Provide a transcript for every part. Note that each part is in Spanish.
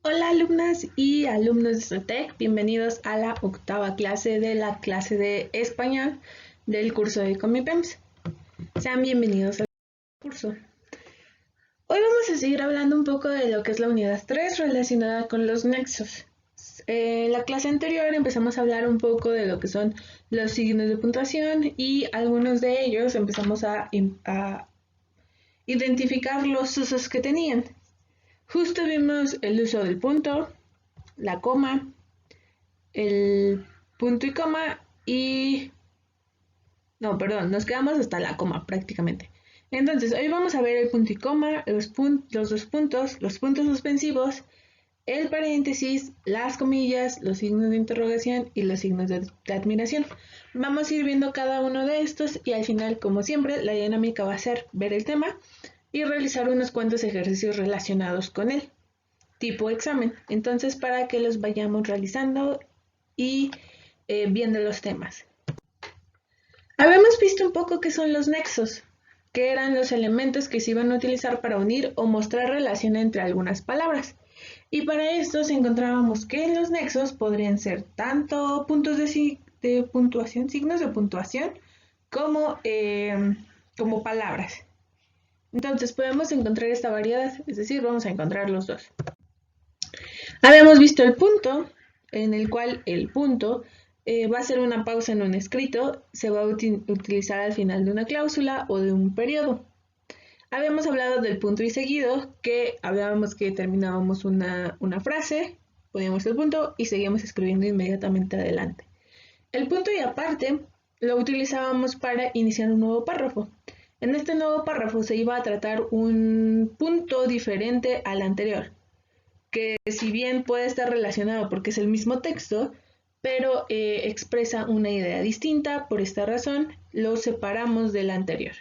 Hola alumnas y alumnos de Stratec, bienvenidos a la octava clase de la clase de español del curso de Comipems. Sean bienvenidos al curso. Hoy vamos a seguir hablando un poco de lo que es la unidad 3 relacionada con los nexos. En la clase anterior empezamos a hablar un poco de lo que son los signos de puntuación y algunos de ellos empezamos a identificar los usos que tenían. Justo vimos el uso del punto, la coma, el punto y coma y... No, perdón, nos quedamos hasta la coma prácticamente. Entonces, hoy vamos a ver el punto y coma, los dos puntos, los puntos suspensivos, el paréntesis, las comillas, los signos de interrogación y los signos de admiración. Vamos a ir viendo cada uno de estos y al final, como siempre, la dinámica va a ser ver el tema y realizar unos cuantos ejercicios relacionados con él, tipo examen. Entonces, para que los vayamos realizando y viendo los temas. Habíamos visto un poco qué son los nexos, que eran los elementos que se iban a utilizar para unir o mostrar relación entre algunas palabras. Y para esto encontrábamos que los nexos podrían ser tanto puntos de puntuación, signos de puntuación, como palabras. Entonces podemos encontrar esta variedad, es decir, vamos a encontrar los dos. Habíamos visto el punto, en el cual el punto va a ser una pausa en un escrito, se va a utilizar al final de una cláusula o de un periodo. Habíamos hablado del punto y seguido, que hablábamos que terminábamos una frase, poníamos el punto y seguíamos escribiendo inmediatamente adelante. El punto y aparte lo utilizábamos para iniciar un nuevo párrafo. En este nuevo párrafo se iba a tratar un punto diferente al anterior, que si bien puede estar relacionado porque es el mismo texto, pero expresa una idea distinta. Por esta razón lo separamos del anterior.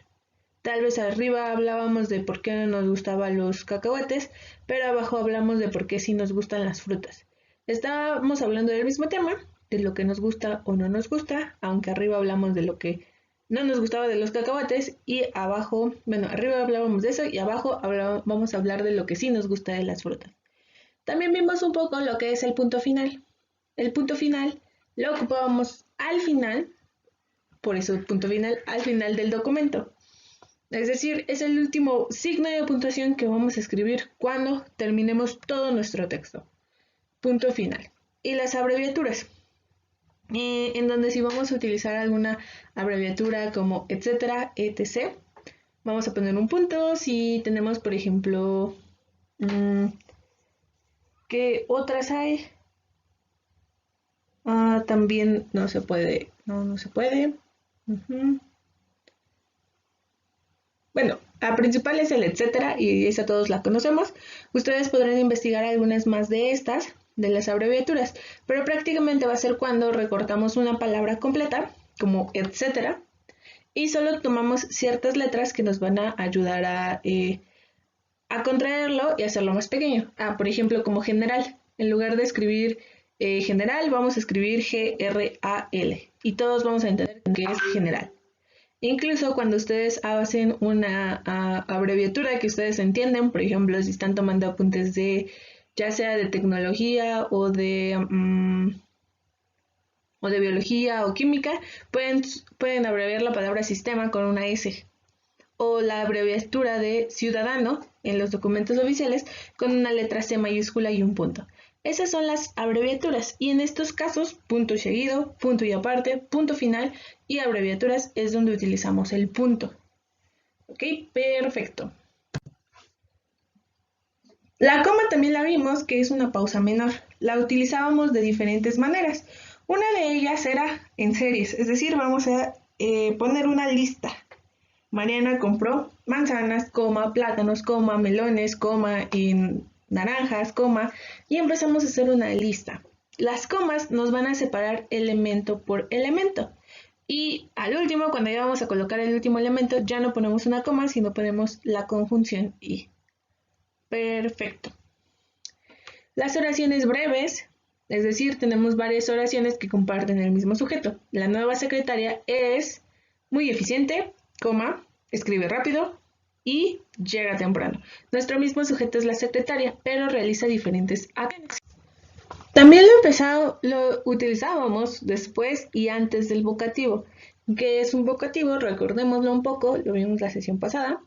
Tal vez arriba hablábamos de por qué no nos gustaban los cacahuates, pero abajo hablamos de por qué sí nos gustan las frutas. Estábamos hablando del mismo tema, de lo que nos gusta o no nos gusta, aunque arriba hablamos de lo que no nos gustaba de los cacahuates y abajo, bueno, arriba hablábamos de eso y abajo vamos a hablar de lo que sí nos gusta de las frutas. También vimos un poco lo que es el punto final. El punto final lo ocupábamos al final, por eso punto final, al final del documento. Es decir, es el último signo de puntuación que vamos a escribir cuando terminemos todo nuestro texto. Punto final. Y las abreviaturas, en donde si vamos a utilizar alguna abreviatura como etcétera, etc., vamos a poner un punto. Si tenemos, por ejemplo, ¿qué otras hay? También no se puede, no se puede. Bueno, la principal es el etcétera y esa todos la conocemos. Ustedes podrán investigar algunas más de estas, de las abreviaturas, pero prácticamente va a ser cuando recortamos una palabra completa, como etcétera, y solo tomamos ciertas letras que nos van a ayudar a contraerlo y hacerlo más pequeño. Por ejemplo, como general, en lugar de escribir general, vamos a escribir GRAL y todos vamos a entender que es general. Incluso cuando ustedes hacen una abreviatura que ustedes entienden, por ejemplo, si están tomando apuntes de ya sea de tecnología o de biología o química, pueden abreviar la palabra sistema con una S. O la abreviatura de ciudadano en los documentos oficiales con una letra C mayúscula y un punto. Esas son las abreviaturas y en estos casos, punto y seguido, punto y aparte, punto final y abreviaturas es donde utilizamos el punto. Ok, perfecto. La coma también la vimos que es una pausa menor. La utilizábamos de diferentes maneras. Una de ellas era en series, es decir, vamos a poner una lista. Mariana compró manzanas, coma, plátanos, coma, melones, coma, y naranjas, coma, y empezamos a hacer una lista. Las comas nos van a separar elemento por elemento. Y al último, cuando ya vamos a colocar el último elemento, ya no ponemos una coma, sino ponemos la conjunción y. Perfecto. Las oraciones breves, es decir, tenemos varias oraciones que comparten el mismo sujeto. La nueva secretaria es muy eficiente, coma, escribe rápido, y llega temprano. Nuestro mismo sujeto es la secretaria, pero realiza diferentes acciones. También lo utilizábamos después y antes del vocativo. ¿Qué es un vocativo? Recordémoslo un poco, lo vimos la sesión pasada.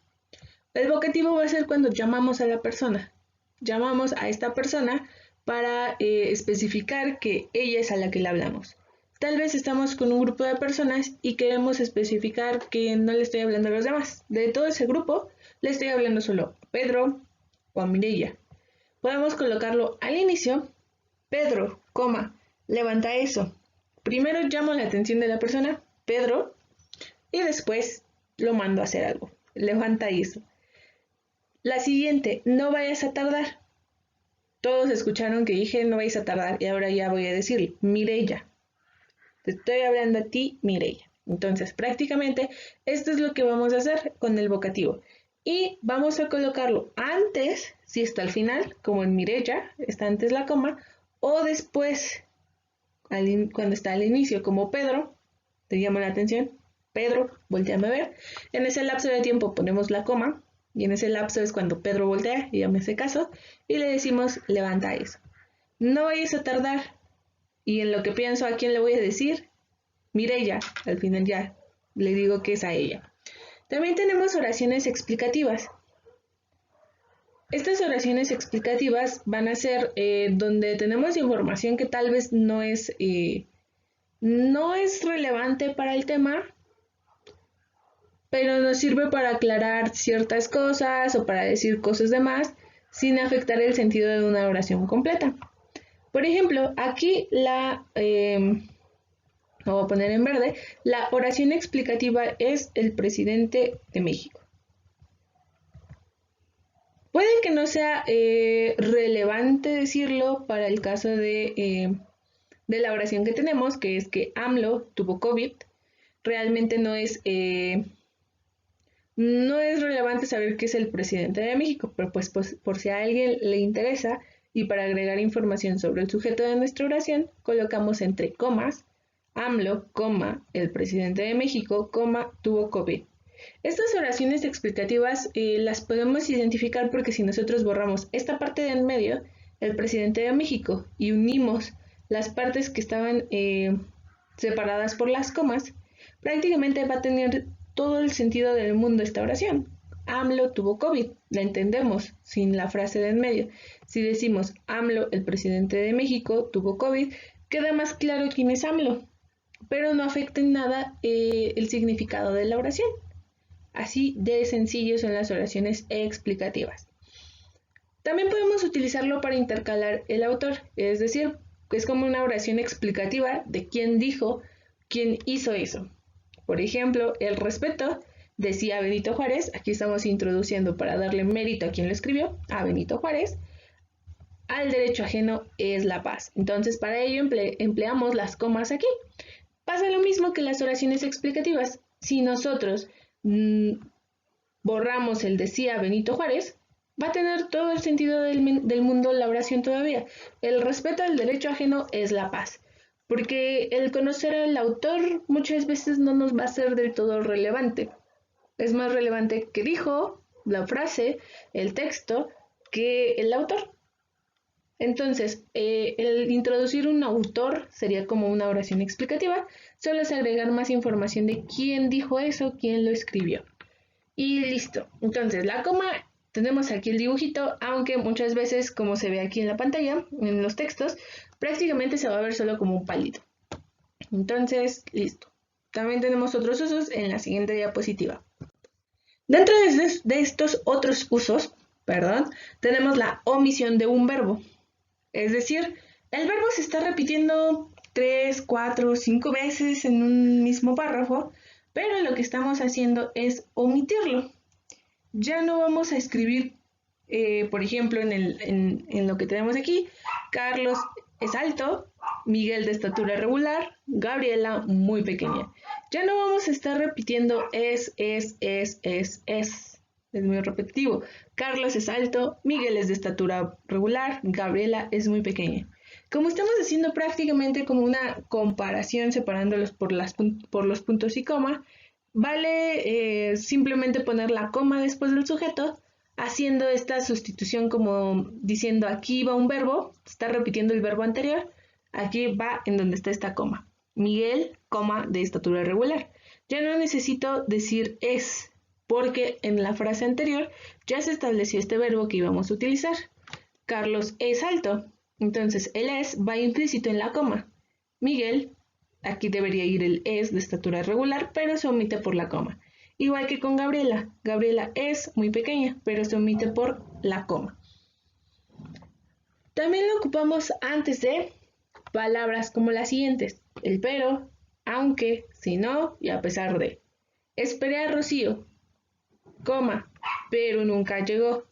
El vocativo va a ser cuando llamamos a la persona. Llamamos a esta persona para especificar que ella es a la que le hablamos. Tal vez estamos con un grupo de personas y queremos especificar que no le estoy hablando a los demás. De todo ese grupo, le estoy hablando solo a Pedro o a Mireia. Podemos colocarlo al inicio. Pedro, levanta eso. Primero llamo la atención de la persona, Pedro, y después lo mando a hacer algo. Levanta eso. La siguiente, no vayas a tardar. Todos escucharon que dije no vayas a tardar y ahora ya voy a decirle, Mireia. Te estoy hablando a ti, Mireia. Entonces, prácticamente, esto es lo que vamos a hacer con el vocativo. Y vamos a colocarlo antes, si está al final, como en Mireia, está antes la coma, o después, cuando está al inicio, como Pedro, te llamo la atención, Pedro, volteame a ver. En ese lapso de tiempo ponemos la coma, y en ese lapso es cuando Pedro voltea, y ya me hace caso, y le decimos, levanta eso. No vayas a tardar. Y en lo que pienso, ¿a quién le voy a decir? Mireia, al final ya le digo que es a ella. También tenemos oraciones explicativas. Estas oraciones explicativas van a ser donde tenemos información que tal vez no es relevante para el tema, pero nos sirve para aclarar ciertas cosas o para decir cosas de más sin afectar el sentido de una oración completa. Por ejemplo, aquí lo voy a poner en verde, la oración explicativa es el presidente de México. Puede que no sea relevante decirlo para el caso de la oración que tenemos, que es que AMLO tuvo COVID. Realmente no es relevante saber que es el presidente de México, pero pues por si a alguien le interesa y para agregar información sobre el sujeto de nuestra oración, colocamos entre comas AMLO, el presidente de México, tuvo COVID. Estas oraciones explicativas las podemos identificar porque si nosotros borramos esta parte de en medio, el presidente de México, y unimos las partes que estaban separadas por las comas, prácticamente va a tener todo el sentido del mundo esta oración. AMLO tuvo COVID, la entendemos sin la frase de en medio. Si decimos AMLO, el presidente de México, tuvo COVID, queda más claro quién es AMLO, pero no afecta en nada el significado de la oración. Así de sencillo son las oraciones explicativas. También podemos utilizarlo para intercalar el autor, es decir, es como una oración explicativa de quién dijo, quién hizo eso. Por ejemplo, el respeto, decía Benito Juárez, aquí estamos introduciendo para darle mérito a quien lo escribió, a Benito Juárez. Al derecho ajeno es la paz. Entonces, para ello empleamos las comas aquí. Pasa lo mismo que las oraciones explicativas. Si nosotros borramos el decía Benito Juárez, va a tener todo el sentido del mundo la oración todavía. El respeto al derecho ajeno es la paz. Porque el conocer al autor muchas veces no nos va a ser del todo relevante. Es más relevante que dijo la frase, el texto, que el autor. Entonces, el introducir un autor sería como una oración explicativa, solo es agregar más información de quién dijo eso, quién lo escribió. Y listo. Entonces, la coma, tenemos aquí el dibujito, aunque muchas veces, como se ve aquí en la pantalla, en los textos, prácticamente se va a ver solo como un palito. Entonces, listo. También tenemos otros usos en la siguiente diapositiva. Dentro de estos otros usos, tenemos la omisión de un verbo. Es decir, el verbo se está repitiendo 3, 4, 5 veces en un mismo párrafo, pero lo que estamos haciendo es omitirlo. Ya no vamos a escribir, por ejemplo, en lo que tenemos aquí, Carlos es alto, Miguel de estatura regular, Gabriela muy pequeña. Ya no vamos a estar repitiendo es. Es muy repetitivo. Carlos es alto, Miguel es de estatura regular, Gabriela es muy pequeña. Como estamos haciendo prácticamente como una comparación separándolos por los puntos y coma, vale simplemente poner la coma después del sujeto, haciendo esta sustitución como diciendo aquí va un verbo, está repitiendo el verbo anterior, aquí va en donde está esta coma. Miguel, coma, de estatura regular. Ya no necesito decir es, porque en la frase anterior ya se estableció este verbo que íbamos a utilizar. Carlos es alto, entonces el es va implícito en la coma. Miguel, aquí debería ir el es de estatura regular, pero se omite por la coma. Igual que con Gabriela. Gabriela es muy pequeña, pero se omite por la coma. También lo ocupamos antes de palabras como las siguientes. El pero, aunque, si no y a pesar de. Esperé a Rocío, coma, pero nunca llegó.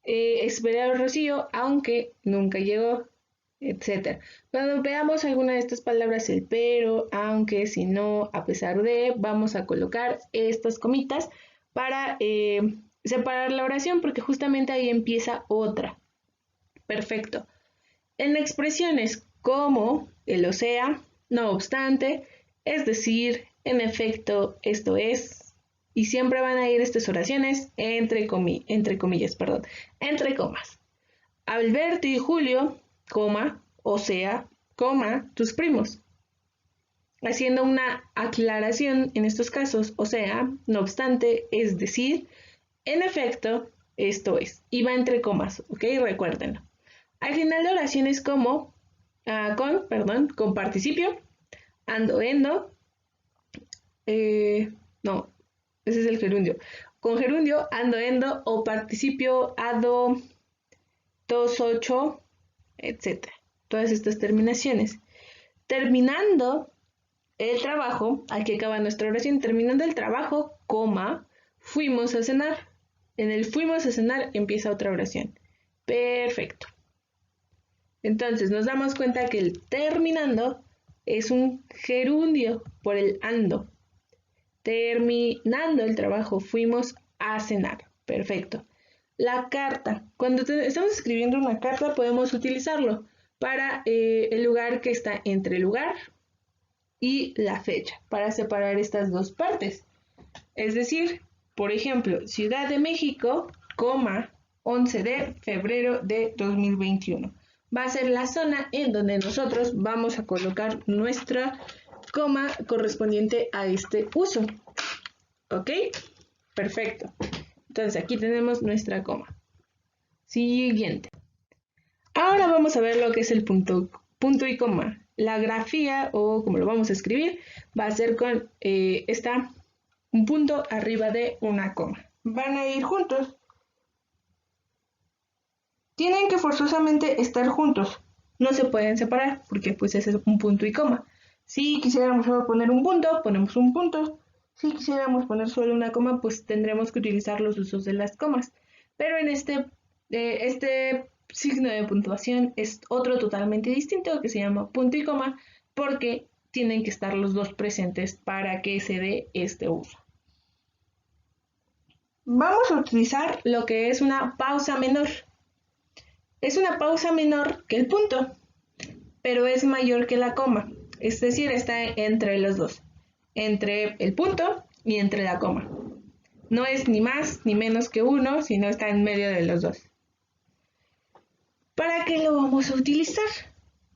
Esperé a Rocío, aunque nunca llegó, etc. Cuando veamos alguna de estas palabras, el pero, aunque, si no, a pesar de, vamos a colocar estas comitas para separar la oración, porque justamente ahí empieza otra. Perfecto. En expresiones como el o sea, no obstante, es decir, en efecto, esto es, y siempre van a ir estas oraciones entre comas. Alberto y Julio, coma, o sea, coma, tus primos. Haciendo una aclaración en estos casos, o sea, no obstante, es decir, en efecto, esto es, y va entre comas, ¿ok? Recuérdenlo. Al final de oraciones como con participio, ando, endo, no, ese es el gerundio. Con gerundio, ando, endo, o participio, ado, tos, ocho, etc. Todas estas terminaciones. Terminando el trabajo, aquí acaba nuestra oración, terminando el trabajo, coma, fuimos a cenar. En el fuimos a cenar empieza otra oración. Perfecto. Entonces nos damos cuenta que el terminando es un gerundio por el ando. Terminando el trabajo, fuimos a cenar. Perfecto. La carta. Cuando estamos escribiendo una carta podemos utilizarlo para el lugar que está entre el lugar y la fecha, para separar estas dos partes. Es decir, por ejemplo, Ciudad de México, 11 de febrero de 2021. Va a ser la zona en donde nosotros vamos a colocar nuestra coma correspondiente a este uso. ¿Ok? Perfecto. Entonces aquí tenemos nuestra coma. Siguiente. Ahora vamos a ver lo que es el punto y coma. La grafía, o como lo vamos a escribir, va a ser con un punto arriba de una coma. Van a ir juntos. Tienen que forzosamente estar juntos. No se pueden separar porque pues ese es un punto y coma. Si quisiéramos solo poner un punto, ponemos un punto. Si quisiéramos poner solo una coma, pues tendremos que utilizar los usos de las comas. Pero en este signo de puntuación es otro totalmente distinto que se llama punto y coma porque tienen que estar los dos presentes para que se dé este uso. Vamos a utilizar lo que es una pausa menor. Es una pausa menor que el punto, pero es mayor que la coma. Es decir, está entre los dos, entre el punto y entre la coma. No es ni más ni menos que uno, sino está en medio de los dos. ¿Para qué lo vamos a utilizar?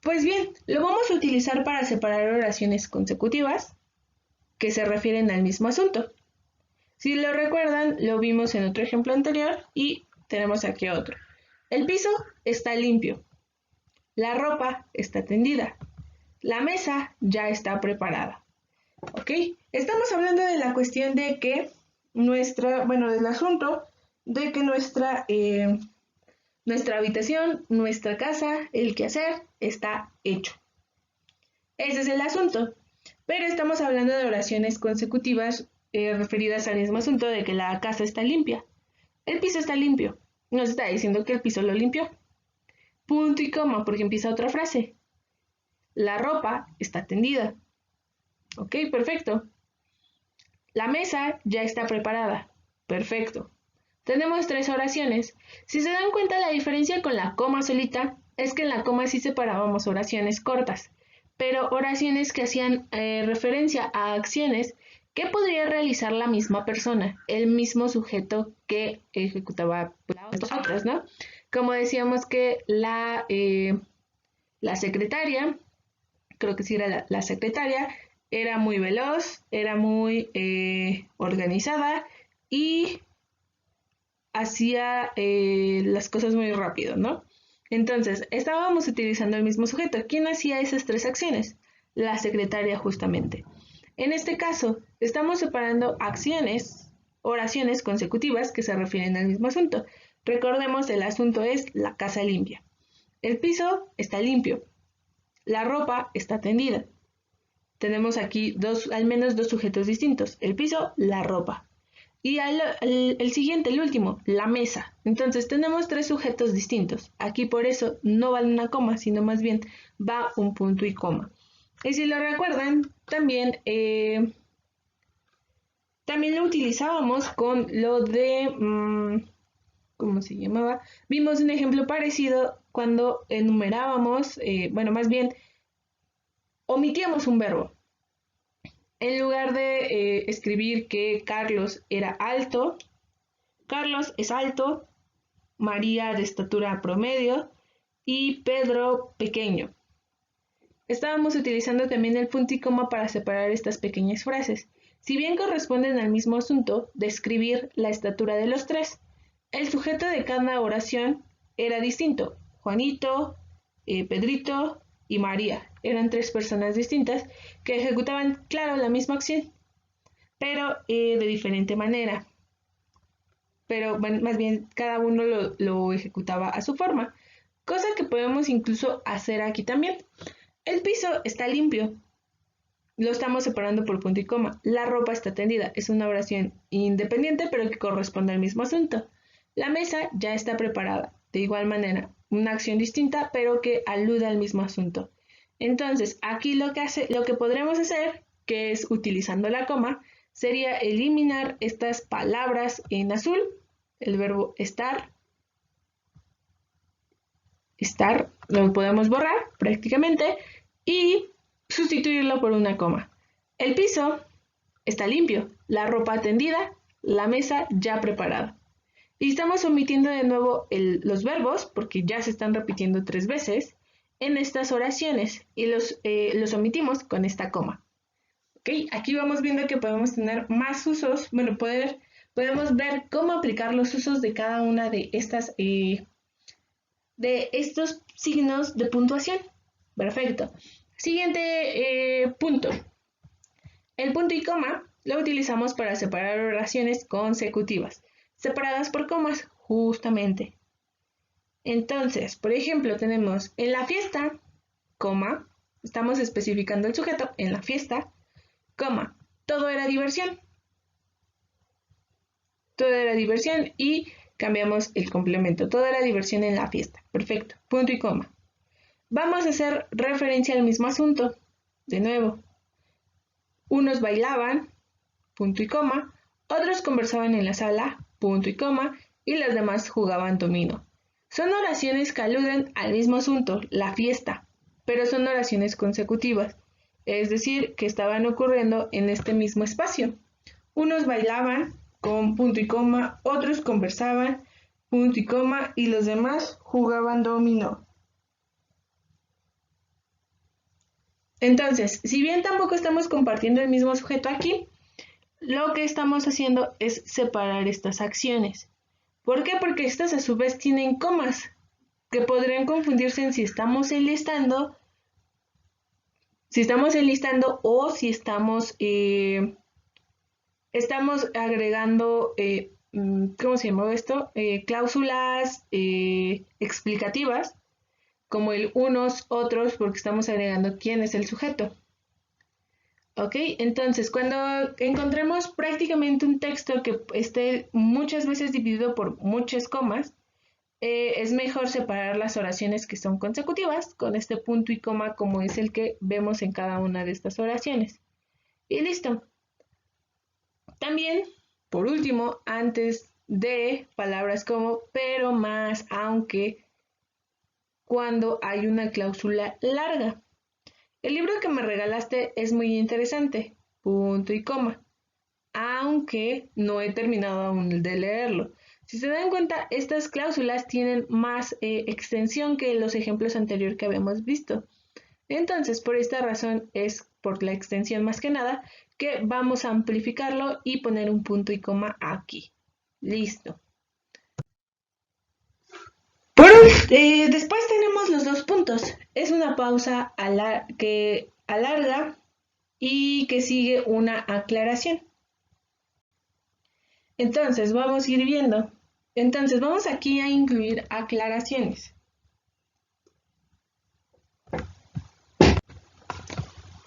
Pues bien, lo vamos a utilizar para separar oraciones consecutivas que se refieren al mismo asunto. Si lo recuerdan, lo vimos en otro ejemplo anterior y tenemos aquí otro. El piso está limpio. La ropa está tendida. La mesa ya está preparada. ¿Ok? Estamos hablando de la cuestión de que del asunto de que nuestra habitación, nuestra casa, el quehacer está hecho. Ese es el asunto. Pero estamos hablando de oraciones consecutivas referidas al mismo asunto de que la casa está limpia. El piso está limpio. Nos está diciendo que el piso lo limpió. Punto y coma, porque empieza otra frase. La ropa está tendida. Ok, perfecto. La mesa ya está preparada. Perfecto. Tenemos 3 oraciones. Si se dan cuenta, la diferencia con la coma solita es que en la coma sí separábamos oraciones cortas, pero oraciones que hacían referencia a acciones ¿Qué podría realizar la misma persona, el mismo sujeto que ejecutaba los otros, ¿no? Como decíamos que la secretaria, creo que sí era la secretaria, era muy veloz, era muy organizada y hacía las cosas muy rápido, ¿no? Entonces, estábamos utilizando el mismo sujeto. ¿Quién hacía esas tres acciones? La secretaria, justamente. En este caso, estamos separando acciones, oraciones consecutivas que se refieren al mismo asunto. Recordemos, el asunto es la casa limpia. El piso está limpio. La ropa está tendida. Tenemos aquí al menos dos sujetos distintos. El piso, la ropa. Y el siguiente, el último, la mesa. Entonces tenemos tres sujetos distintos. Aquí por eso no vale una coma, sino más bien va un punto y coma. Y si lo recuerdan, también lo utilizábamos con lo de, ¿cómo se llamaba? Vimos un ejemplo parecido cuando enumerábamos, bueno, más bien omitíamos un verbo. En lugar de escribir que Carlos era alto, Carlos es alto, María de estatura promedio y Pedro pequeño. Estábamos utilizando también el punto y coma para separar estas pequeñas frases. Si bien corresponden al mismo asunto, describir la estatura de los tres, el sujeto de cada oración era distinto. Juanito, Pedrito y María eran tres personas distintas que ejecutaban, claro, la misma acción, pero de diferente manera. Pero bueno, más bien cada uno lo ejecutaba a su forma, cosa que podemos incluso hacer aquí también. El piso está limpio, lo estamos separando por punto y coma. La ropa está tendida, es una oración independiente pero que corresponde al mismo asunto. La mesa ya está preparada, de igual manera, una acción distinta pero que alude al mismo asunto. Entonces, aquí lo que podremos hacer, que es utilizando la coma, sería eliminar estas palabras en azul, el verbo estar, lo podemos borrar prácticamente y sustituirlo por una coma. El piso está limpio, la ropa tendida, la mesa ya preparada. Y estamos omitiendo de nuevo los verbos, porque ya se están repitiendo 3 veces, en estas oraciones y los omitimos con esta coma. ¿Okay? Aquí vamos viendo que podemos tener más usos, bueno, podemos ver cómo aplicar los usos de cada una de estos signos de puntuación. Perfecto. Siguiente punto. El punto y coma lo utilizamos para separar oraciones consecutivas, separadas por comas, justamente. Entonces, por ejemplo, tenemos en la fiesta, coma, estamos especificando el sujeto, en la fiesta, coma, todo era diversión. Todo era diversión y cambiamos el complemento. Todo era diversión en la fiesta. Perfecto. Punto y coma. Vamos a hacer referencia al mismo asunto. De nuevo. Unos bailaban, punto y coma. Otros conversaban en la sala, punto y coma. Y los demás jugaban dominó. Son oraciones que aluden al mismo asunto, la fiesta, pero son oraciones consecutivas. Es decir, que estaban ocurriendo en este mismo espacio. Unos bailaban con punto y coma, otros conversaban, punto y coma, y los demás jugaban dominó. Entonces, si bien tampoco estamos compartiendo el mismo sujeto aquí, lo que estamos haciendo es separar estas acciones. ¿Por qué? Porque estas a su vez tienen comas, que podrían confundirse en si estamos enlistando o si estamos agregando, ¿cómo se llama esto? Cláusulas explicativas, como el unos, otros, porque estamos agregando quién es el sujeto. ¿Ok? Entonces, cuando encontremos prácticamente un texto que esté muchas veces dividido por muchas comas, es mejor separar las oraciones que son consecutivas con este punto y coma como es el que vemos en cada una de estas oraciones. Y listo. También, por último, antes de palabras como pero, más, aunque, cuando hay una cláusula larga. El libro que me regalaste es muy interesante, punto y coma. aunque no he terminado aún de leerlo. Si se dan cuenta, estas cláusulas tienen más extensión que los ejemplos anteriores que habíamos visto. Entonces, por esta razón es por la extensión más que nada que vamos a amplificarlo y poner un punto y coma aquí. Listo. Después tenemos los dos puntos. Es una pausa que alarga y que sigue una aclaración. Entonces, vamos a ir viendo. Entonces, vamos aquí a incluir aclaraciones.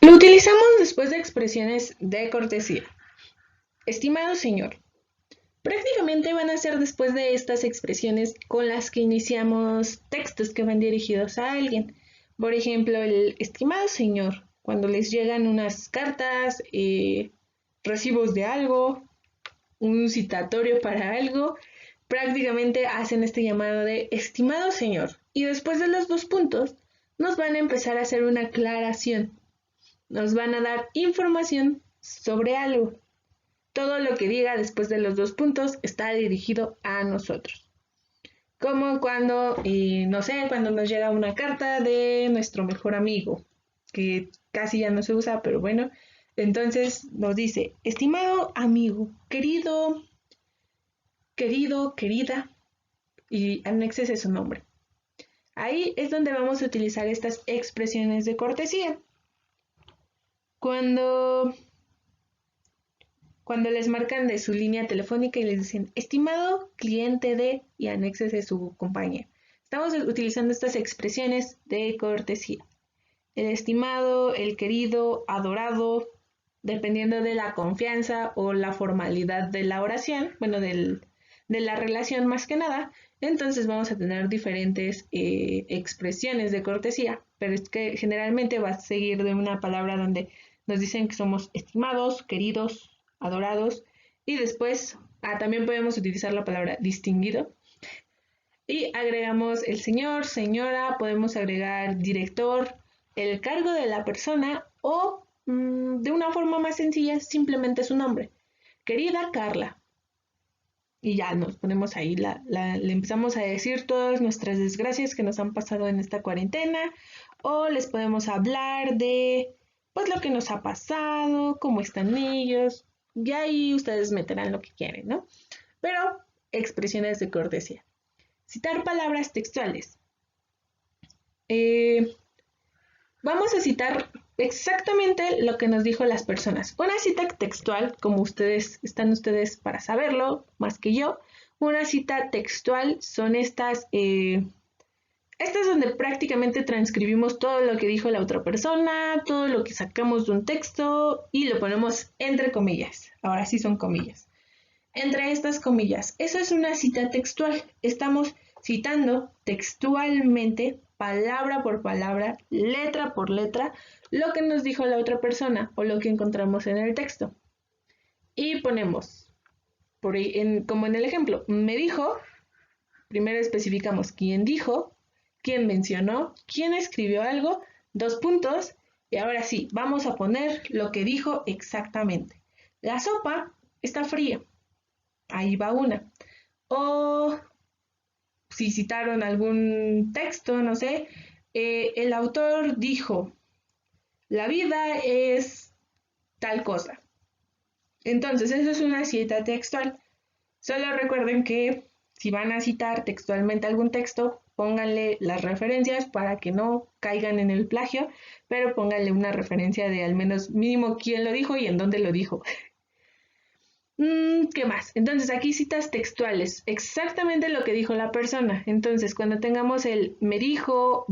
Lo utilizamos después de expresiones de cortesía. Estimado señor, prácticamente van a ser después de estas expresiones con las que iniciamos textos que van dirigidos a alguien. Por ejemplo, el estimado señor, cuando les llegan unas cartas, recibos de algo, un citatorio para algo, prácticamente hacen este llamado de estimado señor. Y después de los dos puntos, nos van a empezar a hacer una aclaración. Nos van a dar información sobre algo. Todo lo que diga después de los dos puntos está dirigido a nosotros. Como cuando, no sé, cuando nos llega una carta de nuestro mejor amigo, que casi ya no se usa, pero bueno, entonces nos dice, estimado amigo, querido, querida, y anéxese su nombre. Ahí es donde vamos a utilizar estas expresiones de cortesía. Cuando les marcan de su línea telefónica y les dicen, estimado cliente de, y anéxese su compañía. Estamos utilizando estas expresiones de cortesía. El estimado, el querido, adorado, dependiendo de la confianza o la formalidad de la oración, bueno, de la relación más que nada, entonces vamos a tener diferentes expresiones de cortesía, pero es que generalmente va a seguir de una palabra donde nos dicen que somos estimados, queridos, adorados, y después también podemos utilizar la palabra distinguido, y agregamos el señor, señora, podemos agregar director, el cargo de la persona o de una forma más sencilla, simplemente su nombre. Querida Carla. Y ya nos ponemos ahí, le empezamos a decir todas nuestras desgracias que nos han pasado en esta cuarentena, o les podemos hablar de pues lo que nos ha pasado, cómo están ellos, y ahí ustedes meterán lo que quieren, ¿no? Pero expresiones de cortesía. Citar palabras textuales. Vamos a citar exactamente lo que nos dijo las personas. Una cita textual, como están ustedes para saberlo, más que yo, una cita textual son estas donde prácticamente transcribimos todo lo que dijo la otra persona, todo lo que sacamos de un texto y lo ponemos entre comillas. Ahora sí son comillas. Entre estas comillas, eso es una cita textual. Estamos citando textualmente, palabra por palabra, letra por letra, lo que nos dijo la otra persona o lo que encontramos en el texto. Y ponemos, como en el ejemplo, me dijo, primero especificamos quién dijo, quién mencionó, quién escribió algo, dos puntos, y ahora sí, vamos a poner lo que dijo exactamente. La sopa está fría. Ahí va una. O si citaron algún texto, no sé, el autor dijo, la vida es tal cosa. Entonces, eso es una cita textual. Solo recuerden que si van a citar textualmente algún texto, pónganle las referencias para que no caigan en el plagio, pero pónganle una referencia de al menos mínimo quién lo dijo y en dónde lo dijo. ¿Qué más? Entonces aquí citas textuales, exactamente lo que dijo la persona. Entonces cuando tengamos el me dijo,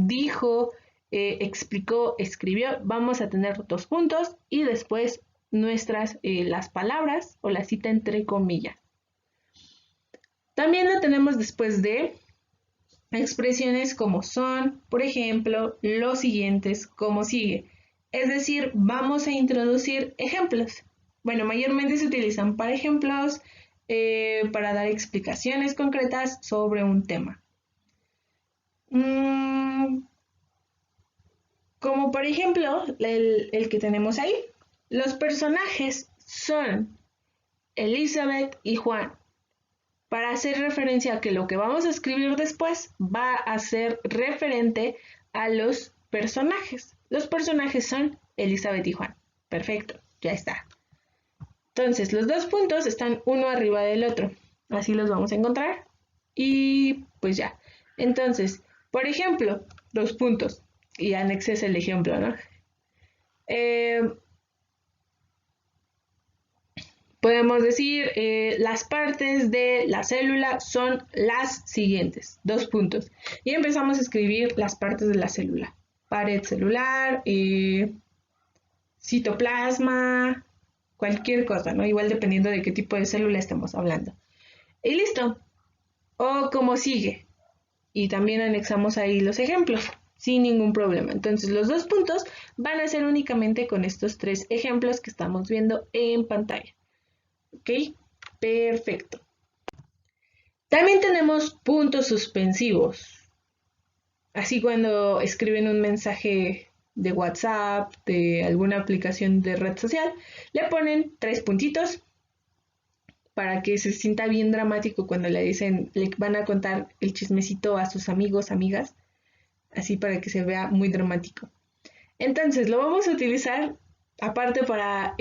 explicó, escribió, vamos a tener dos puntos y después las palabras o la cita entre comillas. También la tenemos después de expresiones como son, por ejemplo, los siguientes, como sigue. Es decir, vamos a introducir ejemplos. Bueno, mayormente se utilizan para ejemplos, para dar explicaciones concretas sobre un tema. Como por ejemplo, el que tenemos ahí. Los personajes son Elizabeth y Juan, para hacer referencia a que lo que vamos a escribir después va a ser referente a los personajes. Los personajes son Elizabeth y Juan. Perfecto, ya está. Entonces, los dos puntos están uno arriba del otro. Así los vamos a encontrar. Y pues ya. Entonces, por ejemplo, los puntos. Y anexes el ejemplo, ¿no? Podemos decir, las partes de la célula son las siguientes. 2 puntos. Y empezamos a escribir las partes de la célula. Pared celular, citoplasma, cualquier cosa, ¿no? Igual dependiendo de qué tipo de célula estamos hablando. Y listo. O como sigue. Y también anexamos ahí los ejemplos, sin ningún problema. Entonces los 2 puntos van a ser únicamente con estos 3 ejemplos que estamos viendo en pantalla. ¿Ok? Perfecto. También tenemos puntos suspensivos. Así cuando escriben un mensaje de WhatsApp, de alguna aplicación de red social, le ponen 3 puntitos para que se sienta bien dramático cuando le dicen, le van a contar el chismecito a sus amigos, amigas, así para que se vea muy dramático. Entonces lo vamos a utilizar aparte para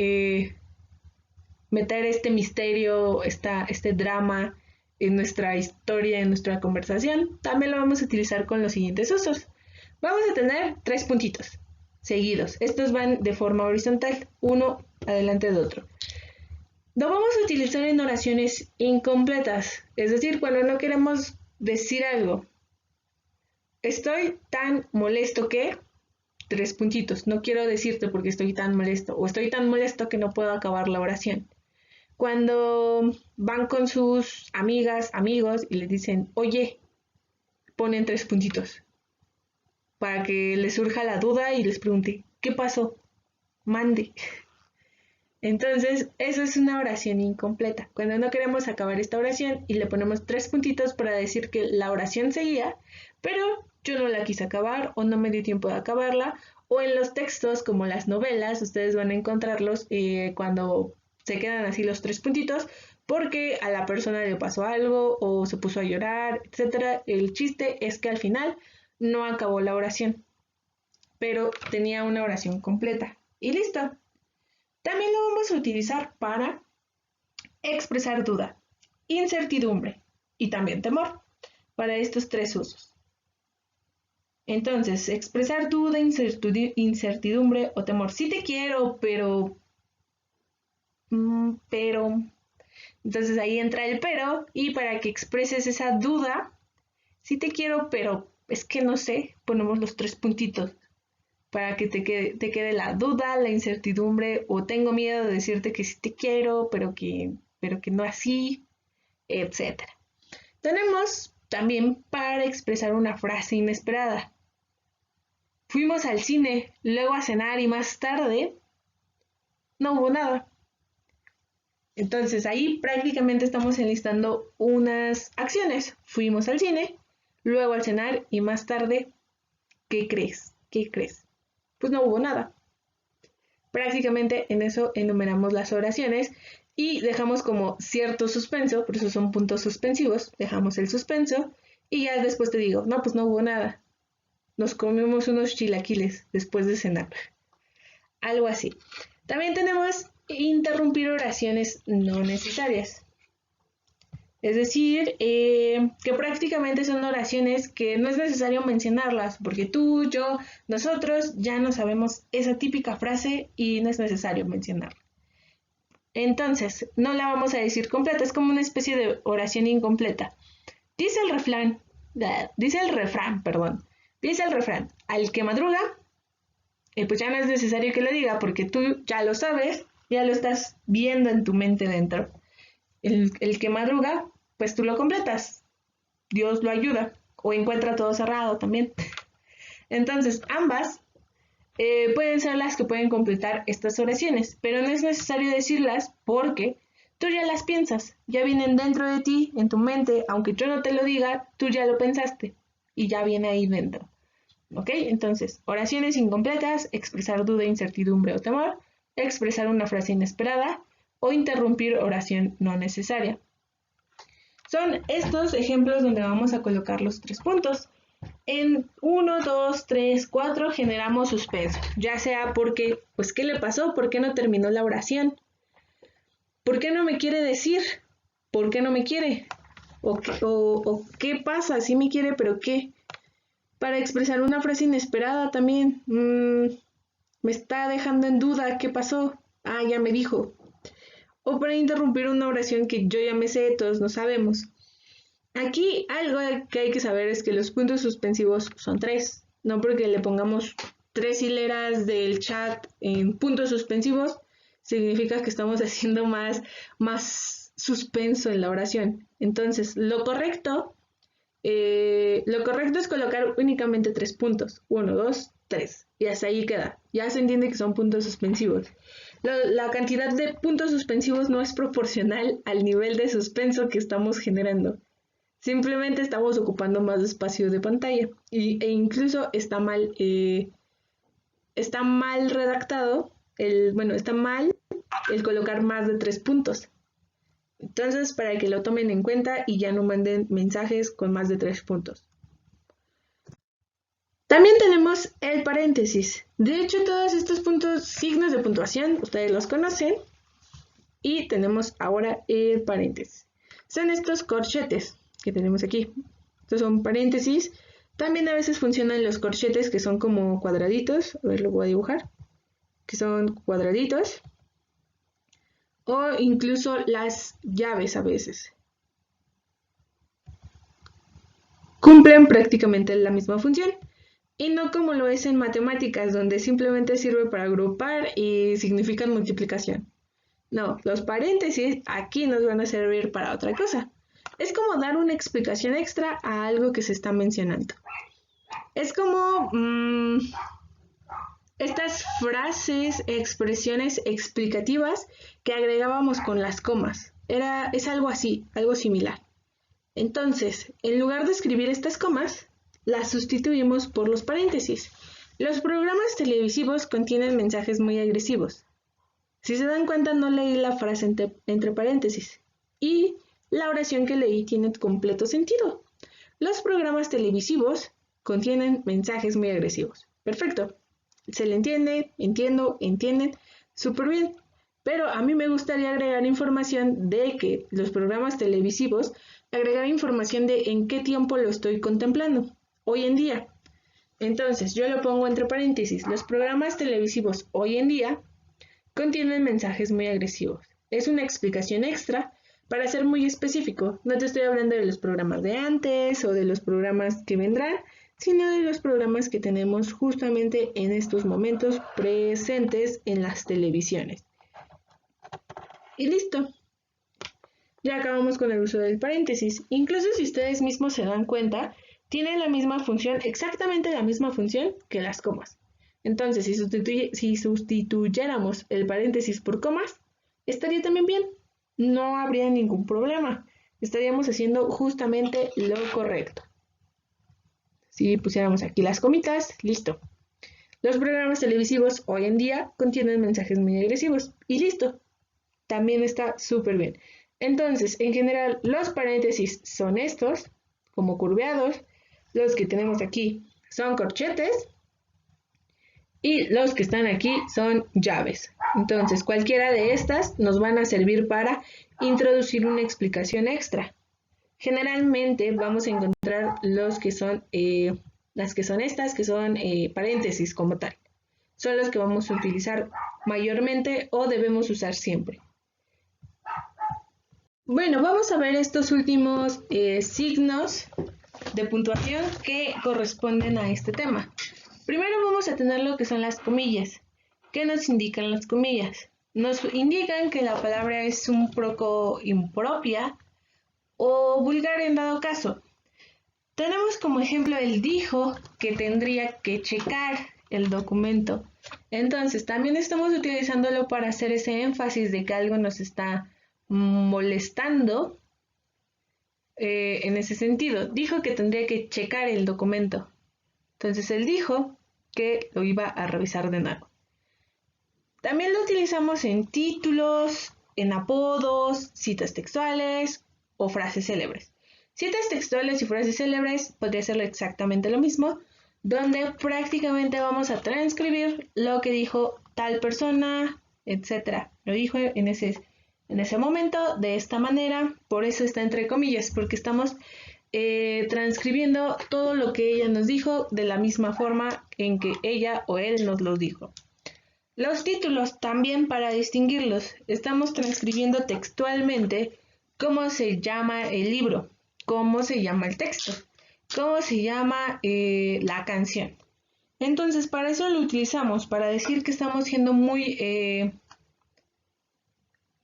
meter este misterio, este drama en nuestra historia, en nuestra conversación. También lo vamos a utilizar con los siguientes usos. Vamos a tener 3 puntitos seguidos. Estos van de forma horizontal, uno adelante de otro. Lo vamos a utilizar en oraciones incompletas, es decir, cuando no queremos decir algo. Estoy tan molesto que 3 puntitos. No quiero decirte porque estoy tan molesto. O estoy tan molesto que no puedo acabar la oración. Cuando van con sus amigas, amigos y les dicen, oye, ponen 3 puntitos. Para que les surja la duda y les pregunte, ¿qué pasó? Mande. Entonces, eso es una oración incompleta. Cuando no queremos acabar esta oración y le ponemos 3 puntitos para decir que la oración seguía, pero yo no la quise acabar o no me dio tiempo de acabarla, o en los textos como las novelas, ustedes van a encontrarlos cuando se quedan así los 3 puntitos, porque a la persona le pasó algo o se puso a llorar, etc. El chiste es que al final no acabó la oración, pero tenía una oración completa. Y listo. También lo vamos a utilizar para expresar duda, incertidumbre y también temor, para estos 3 usos. Entonces, expresar duda, incertidumbre o temor. Sí te quiero, pero... Entonces ahí entra el pero y para que expreses esa duda, sí te quiero, pero es que no sé, ponemos los 3 puntitos para que te quede la duda, la incertidumbre, o tengo miedo de decirte que sí te quiero, pero que no así, etc. Tenemos también para expresar una frase inesperada. Fuimos al cine, luego a cenar y más tarde no hubo nada. Entonces ahí prácticamente estamos enlistando unas acciones. Fuimos al cine, luego al cenar y más tarde, ¿qué crees? ¿Qué crees? Pues no hubo nada. Prácticamente en eso enumeramos las oraciones y dejamos como cierto suspenso, por eso son puntos suspensivos, dejamos el suspenso y ya después te digo, no, pues no hubo nada. Nos comimos unos chilaquiles después de cenar. Algo así. También tenemos interrumpir oraciones no necesarias. Es decir, que prácticamente son oraciones que no es necesario mencionarlas, porque tú, yo, nosotros ya no sabemos esa típica frase y no es necesario mencionarla. Entonces, no la vamos a decir completa, es como una especie de oración incompleta. Dice el refrán, al que madruga, pues ya no es necesario que lo diga, porque tú ya lo sabes, ya lo estás viendo en tu mente dentro. El que madruga, pues tú lo completas. Dios lo ayuda. O encuentra todo cerrado también. Entonces, ambas pueden ser las que pueden completar estas oraciones, pero no es necesario decirlas porque tú ya las piensas, ya vienen dentro de ti, en tu mente, aunque yo no te lo diga, tú ya lo pensaste y ya viene ahí dentro. ¿Ok? Entonces, oraciones incompletas, expresar duda, incertidumbre o temor, expresar una frase inesperada o interrumpir oración no necesaria. Son estos ejemplos donde vamos a colocar los 3 puntos. En 1, 2, 3, 4 generamos suspenso, ya sea porque, pues, ¿qué le pasó? ¿Por qué no terminó la oración? ¿Por qué no me quiere decir? ¿Por qué no me quiere? ¿O qué pasa? Sí me quiere, pero ¿qué? Para expresar una frase inesperada también. Me está dejando en duda, ¿qué pasó? Ah, ya me dijo. O para interrumpir una oración que yo ya me sé, todos no sabemos. Aquí algo que hay que saber es que los puntos suspensivos son 3. No porque le pongamos 3 hileras del chat en puntos suspensivos, significa que estamos haciendo más suspenso en la oración. Entonces, lo correcto es colocar únicamente 3 puntos. 1, 2, 3. Y hasta ahí queda. Ya se entiende que son puntos suspensivos. La cantidad de puntos suspensivos no es proporcional al nivel de suspenso que estamos generando. Simplemente estamos ocupando más espacio de pantalla. E incluso está mal redactado. Está mal el colocar más de 3 puntos. Entonces, para que lo tomen en cuenta y ya no manden mensajes con más de 3 puntos. También tenemos el paréntesis. De hecho, todos estos puntos, signos de puntuación, ustedes los conocen. Y tenemos ahora el paréntesis. Son estos corchetes que tenemos aquí. Estos son paréntesis. También a veces funcionan los corchetes que son como cuadraditos. A ver, lo voy a dibujar. Que son cuadraditos. O incluso las llaves a veces. Cumplen prácticamente la misma función. Y no como lo es en matemáticas, donde simplemente sirve para agrupar y significan multiplicación. No, los paréntesis aquí nos van a servir para otra cosa. Es como dar una explicación extra a algo que se está mencionando. Es como estas frases, expresiones explicativas que agregábamos con las comas. Es algo así, algo similar. Entonces, en lugar de escribir estas comas, las sustituimos por los paréntesis. Los programas televisivos contienen mensajes muy agresivos. Si se dan cuenta, no leí la frase entre paréntesis. Y la oración que leí tiene completo sentido. Los programas televisivos contienen mensajes muy agresivos. Perfecto. Se le entiende, entienden, súper bien. Pero a mí me gustaría agregar información de que los programas televisivos, agregar información de en qué tiempo lo estoy contemplando. Hoy en día. Entonces, yo lo pongo entre paréntesis. Los programas televisivos hoy en día contienen mensajes muy agresivos. Es una explicación extra para ser muy específico. No te estoy hablando de los programas de antes o de los programas que vendrán, sino de los programas que tenemos justamente en estos momentos presentes en las televisiones. Y listo. Ya acabamos con el uso del paréntesis. Incluso si ustedes mismos se dan cuenta, tiene la misma función, exactamente la misma función que las comas. Entonces, si sustituyéramos el paréntesis por comas, estaría también bien. No habría ningún problema. Estaríamos haciendo justamente lo correcto. Si pusiéramos aquí las comitas, listo. Los programas televisivos hoy en día contienen mensajes muy agresivos. Y listo. También está súper bien. Entonces, en general, los paréntesis son estos, como curveados. Los que tenemos aquí son corchetes. Y los que están aquí son llaves. Entonces, cualquiera de estas nos van a servir para introducir una explicación extra. Generalmente vamos a encontrar los que son, las que son estas, que son paréntesis como tal. Son los que vamos a utilizar mayormente o debemos usar siempre. Bueno, vamos a ver estos últimos signos de puntuación que corresponden a este tema. Primero vamos a tener lo que son las comillas. ¿Qué nos indican las comillas? Nos indican que la palabra es un poco impropia o vulgar en dado caso. Tenemos como ejemplo el dijo que tendría que checar el documento. Entonces, también estamos utilizándolo para hacer ese énfasis de que algo nos está molestando en ese sentido. Dijo que tendría que checar el documento. Entonces él dijo que lo iba a revisar de nuevo. También lo utilizamos en títulos, en apodos, citas textuales o frases célebres. Citas textuales y frases célebres podría ser exactamente lo mismo, donde prácticamente vamos a transcribir lo que dijo tal persona, etc. Lo dijo en ese momento, de esta manera, por eso está entre comillas, porque estamos transcribiendo todo lo que ella nos dijo de la misma forma en que ella o él nos lo dijo. Los títulos también, para distinguirlos, estamos transcribiendo textualmente cómo se llama el libro, cómo se llama el texto, cómo se llama la canción. Entonces, para eso lo utilizamos, para decir que estamos siendo muy,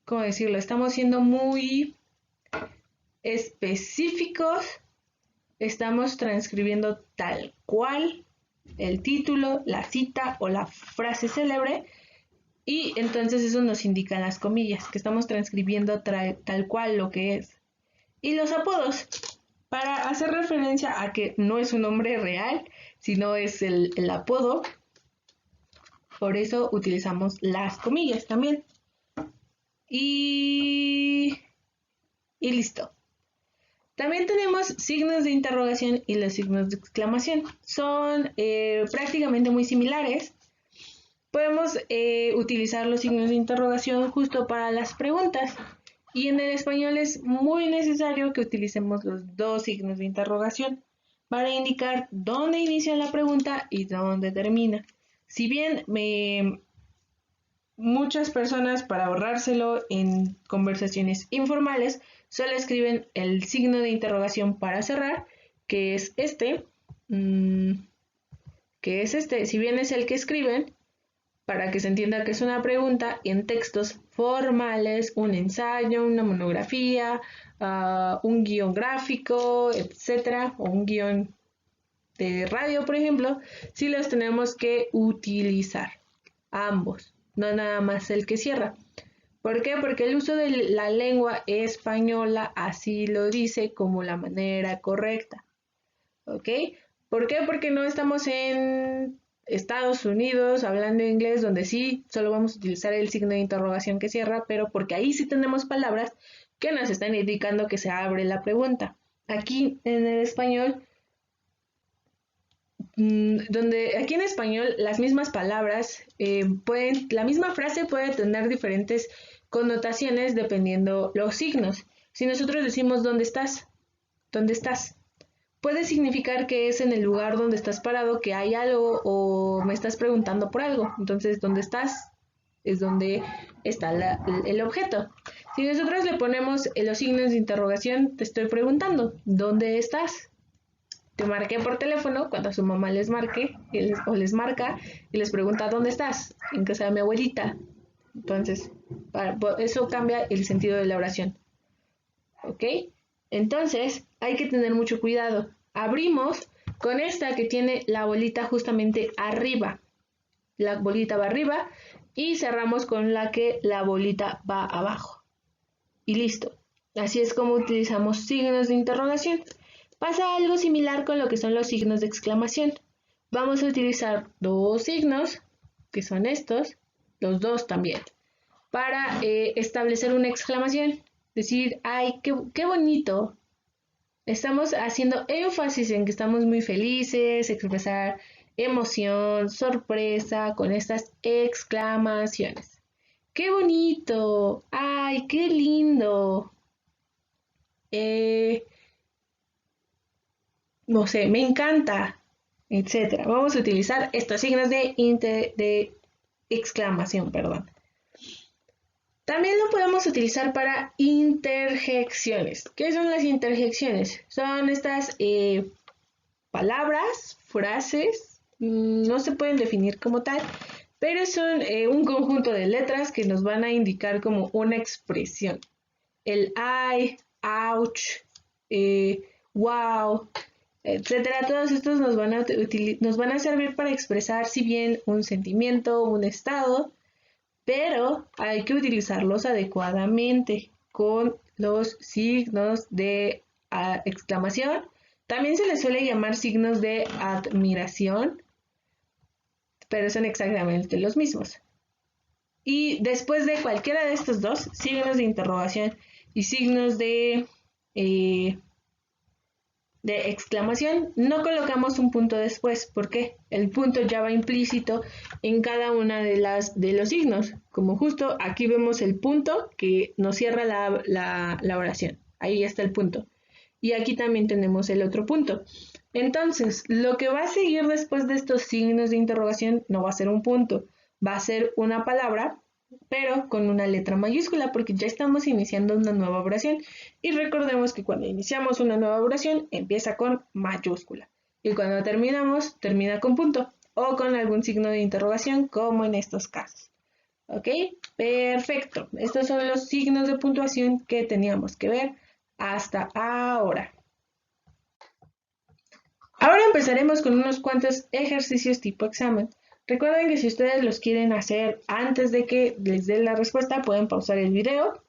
¿cómo decirlo? Estamos siendo muy específicos, estamos transcribiendo tal cual el título, la cita o la frase célebre, y entonces eso nos indica las comillas, que estamos transcribiendo tal cual lo que es. Y los apodos, para hacer referencia a que no es un nombre real, sino es el apodo, por eso utilizamos las comillas también. Y listo. También tenemos signos de interrogación y los signos de exclamación. Son prácticamente muy similares. Podemos utilizar los signos de interrogación justo para las preguntas. Y en el español es muy necesario que utilicemos los dos signos de interrogación para indicar dónde inicia la pregunta y dónde termina. Si bien muchas personas, para ahorrárselo en conversaciones informales, solo escriben el signo de interrogación para cerrar, que es este, si bien es el que escriben, para que se entienda que es una pregunta, en textos formales, un ensayo, una monografía, un guión gráfico, etcétera, o un guión de radio, por ejemplo, sí los tenemos que utilizar, ambos, no nada más el que cierra. ¿Por qué? Porque el uso de la lengua española así lo dice como la manera correcta. ¿Ok? ¿Por qué? Porque no estamos en Estados Unidos hablando inglés, donde sí solo vamos a utilizar el signo de interrogación que cierra, pero porque ahí sí tenemos palabras que nos están indicando que se abre la pregunta. Aquí en el español, aquí en español las mismas palabras la misma frase puede tener diferentes connotaciones dependiendo los signos. Si nosotros decimos ¿dónde estás? ¿Dónde estás? Puede significar que es en el lugar donde estás parado, que hay algo, o me estás preguntando por algo. Entonces, ¿dónde estás? Es donde está el objeto. Si nosotros le ponemos los signos de interrogación, te estoy preguntando, ¿dónde estás? Te marqué por teléfono cuando a su mamá les marque o les marca y les pregunta ¿dónde estás? En casa de mi abuelita. Entonces, eso cambia el sentido de la oración. ¿Ok? Entonces, hay que tener mucho cuidado. Abrimos con esta que tiene la bolita justamente arriba. La bolita va arriba y cerramos con la que la bolita va abajo. Y listo. Así es como utilizamos signos de interrogación. Pasa algo similar con lo que son los signos de exclamación. Vamos a utilizar dos signos, que son estos, los dos también, para establecer una exclamación. Decir, ¡ay, qué bonito! Estamos haciendo énfasis en que estamos muy felices, expresar emoción, sorpresa con estas exclamaciones. ¡Qué bonito! ¡Ay, qué lindo! No sé, me encanta, etcétera. Vamos a utilizar estos signos de exclamación, perdón. También lo podemos utilizar para interjecciones. ¿Qué son las interjecciones? Son estas palabras, frases, no se pueden definir como tal, pero son un conjunto de letras que nos van a indicar como una expresión. El ay, ouch, wow, etcétera. Todos estos nos van a servir para expresar si bien un sentimiento, un estado, pero hay que utilizarlos adecuadamente con los signos de exclamación. También se les suele llamar signos de admiración, pero son exactamente los mismos. Y después de cualquiera de estos dos, signos de interrogación y signos de exclamación, no colocamos un punto después, porque el punto ya va implícito en cada una de los signos, como justo aquí vemos el punto que nos cierra la oración, ahí está el punto, y aquí también tenemos el otro punto. Entonces, lo que va a seguir después de estos signos de interrogación no va a ser un punto, va a ser una palabra, pero con una letra mayúscula, porque ya estamos iniciando una nueva oración. Y recordemos que cuando iniciamos una nueva oración, empieza con mayúscula. Y cuando terminamos, termina con punto o con algún signo de interrogación, como en estos casos. ¿Ok? Perfecto. Estos son los signos de puntuación que teníamos que ver hasta ahora. Ahora empezaremos con unos cuantos ejercicios tipo examen. Recuerden que si ustedes los quieren hacer antes de que les dé la respuesta, pueden pausar el video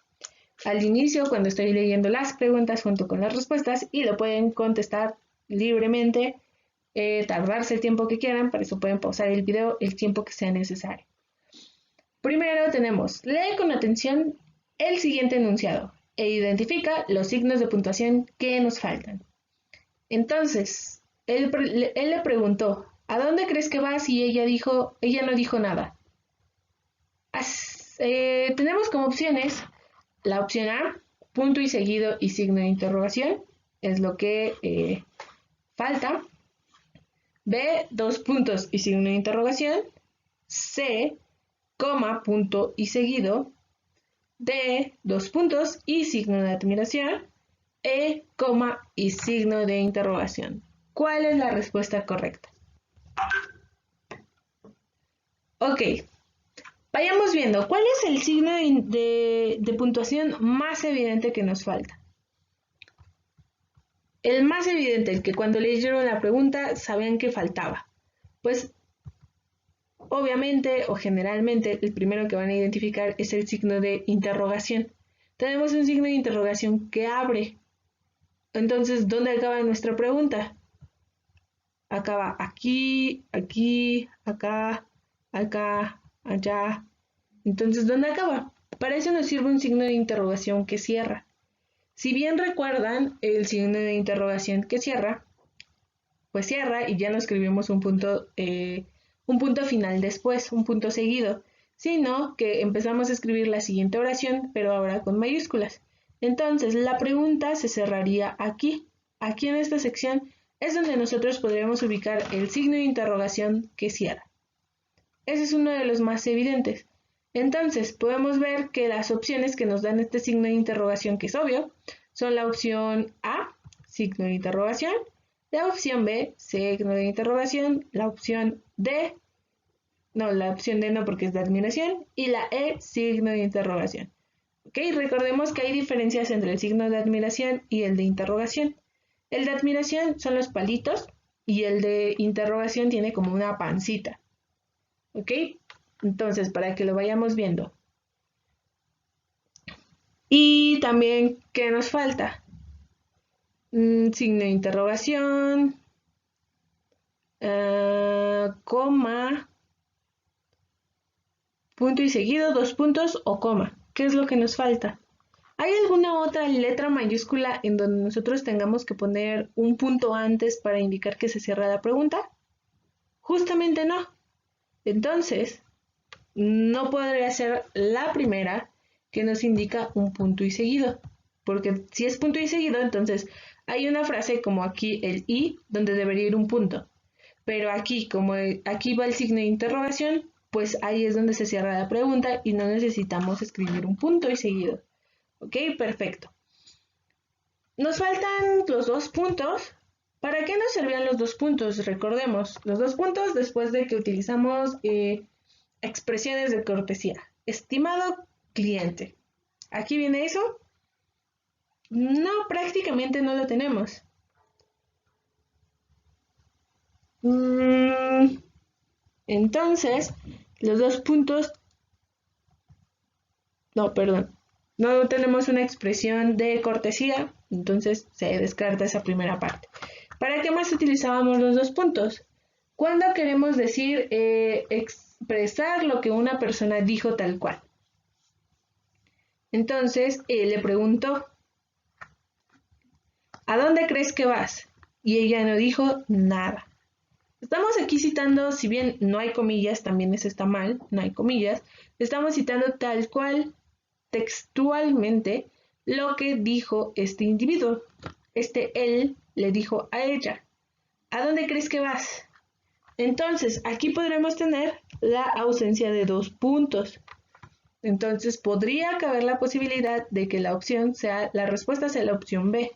al inicio cuando estoy leyendo las preguntas junto con las respuestas y lo pueden contestar libremente, tardarse el tiempo que quieran, para eso pueden pausar el video el tiempo que sea necesario. Primero tenemos, lee con atención el siguiente enunciado e identifica los signos de puntuación que nos faltan. Entonces, él le preguntó, ¿a dónde crees que vas? Y ella no dijo nada. Tenemos como opciones la opción A, punto y seguido y signo de interrogación, es lo que falta. B, dos puntos y signo de interrogación. C, coma, punto y seguido. D, dos puntos y signo de admiración. E, coma y signo de interrogación. ¿Cuál es la respuesta correcta? Ok, vayamos viendo, ¿cuál es el signo de puntuación más evidente que nos falta? El más evidente, el que cuando leyeron la pregunta sabían que faltaba. Pues obviamente o generalmente el primero que van a identificar es el signo de interrogación. Tenemos un signo de interrogación que abre. Entonces, ¿dónde acaba nuestra pregunta? Acaba aquí, aquí, acá, acá, allá. Entonces, ¿dónde acaba? Para eso nos sirve un signo de interrogación que cierra. Si bien recuerdan el signo de interrogación que cierra, pues cierra y ya no escribimos un punto final después, un punto seguido, sino que empezamos a escribir la siguiente oración, pero ahora con mayúsculas. Entonces, la pregunta se cerraría aquí. Aquí en esta sección es donde nosotros podríamos ubicar el signo de interrogación que cierra. Ese es uno de los más evidentes. Entonces, podemos ver que las opciones que nos dan este signo de interrogación, que es obvio, son la opción A, signo de interrogación, la opción B, signo de interrogación, la opción D, no, la opción D no porque es de admiración, y la E, signo de interrogación. Ok, recordemos que hay diferencias entre el signo de admiración y el de interrogación. El de admiración son los palitos y el de interrogación tiene como una pancita. ¿Ok? Entonces, para que lo vayamos viendo. Y también, ¿qué nos falta? Signo de interrogación, coma, punto y seguido, dos puntos o coma. ¿Qué es lo que nos falta? ¿Hay alguna otra letra mayúscula en donde nosotros tengamos que poner un punto antes para indicar que se cierra la pregunta? Justamente no. Entonces, no podría ser la primera que nos indica un punto y seguido. Porque si es punto y seguido, entonces hay una frase como aquí el y, donde debería ir un punto. Pero aquí, como aquí va el signo de interrogación, pues ahí es donde se cierra la pregunta y no necesitamos escribir un punto y seguido. Ok, perfecto. Nos faltan los dos puntos. ¿Para qué nos servían los dos puntos? Recordemos, los dos puntos después de que utilizamos expresiones de cortesía. Estimado cliente. ¿Aquí viene eso? No, prácticamente no lo tenemos. Entonces, los dos puntos... No, perdón. No tenemos una expresión de cortesía, entonces se descarta esa primera parte. ¿Para qué más utilizábamos los dos puntos? Cuando queremos decir, expresar lo que una persona dijo tal cual. Entonces, él le preguntó, ¿a dónde crees que vas? Y ella no dijo nada. Estamos aquí citando, si bien no hay comillas, también eso está mal, no hay comillas, estamos citando tal cual, textualmente, lo que dijo este individuo. Él le dijo a ella, ¿a dónde crees que vas? Entonces, aquí podremos tener la ausencia de dos puntos. Entonces, podría caber la posibilidad de que la respuesta sea la opción B.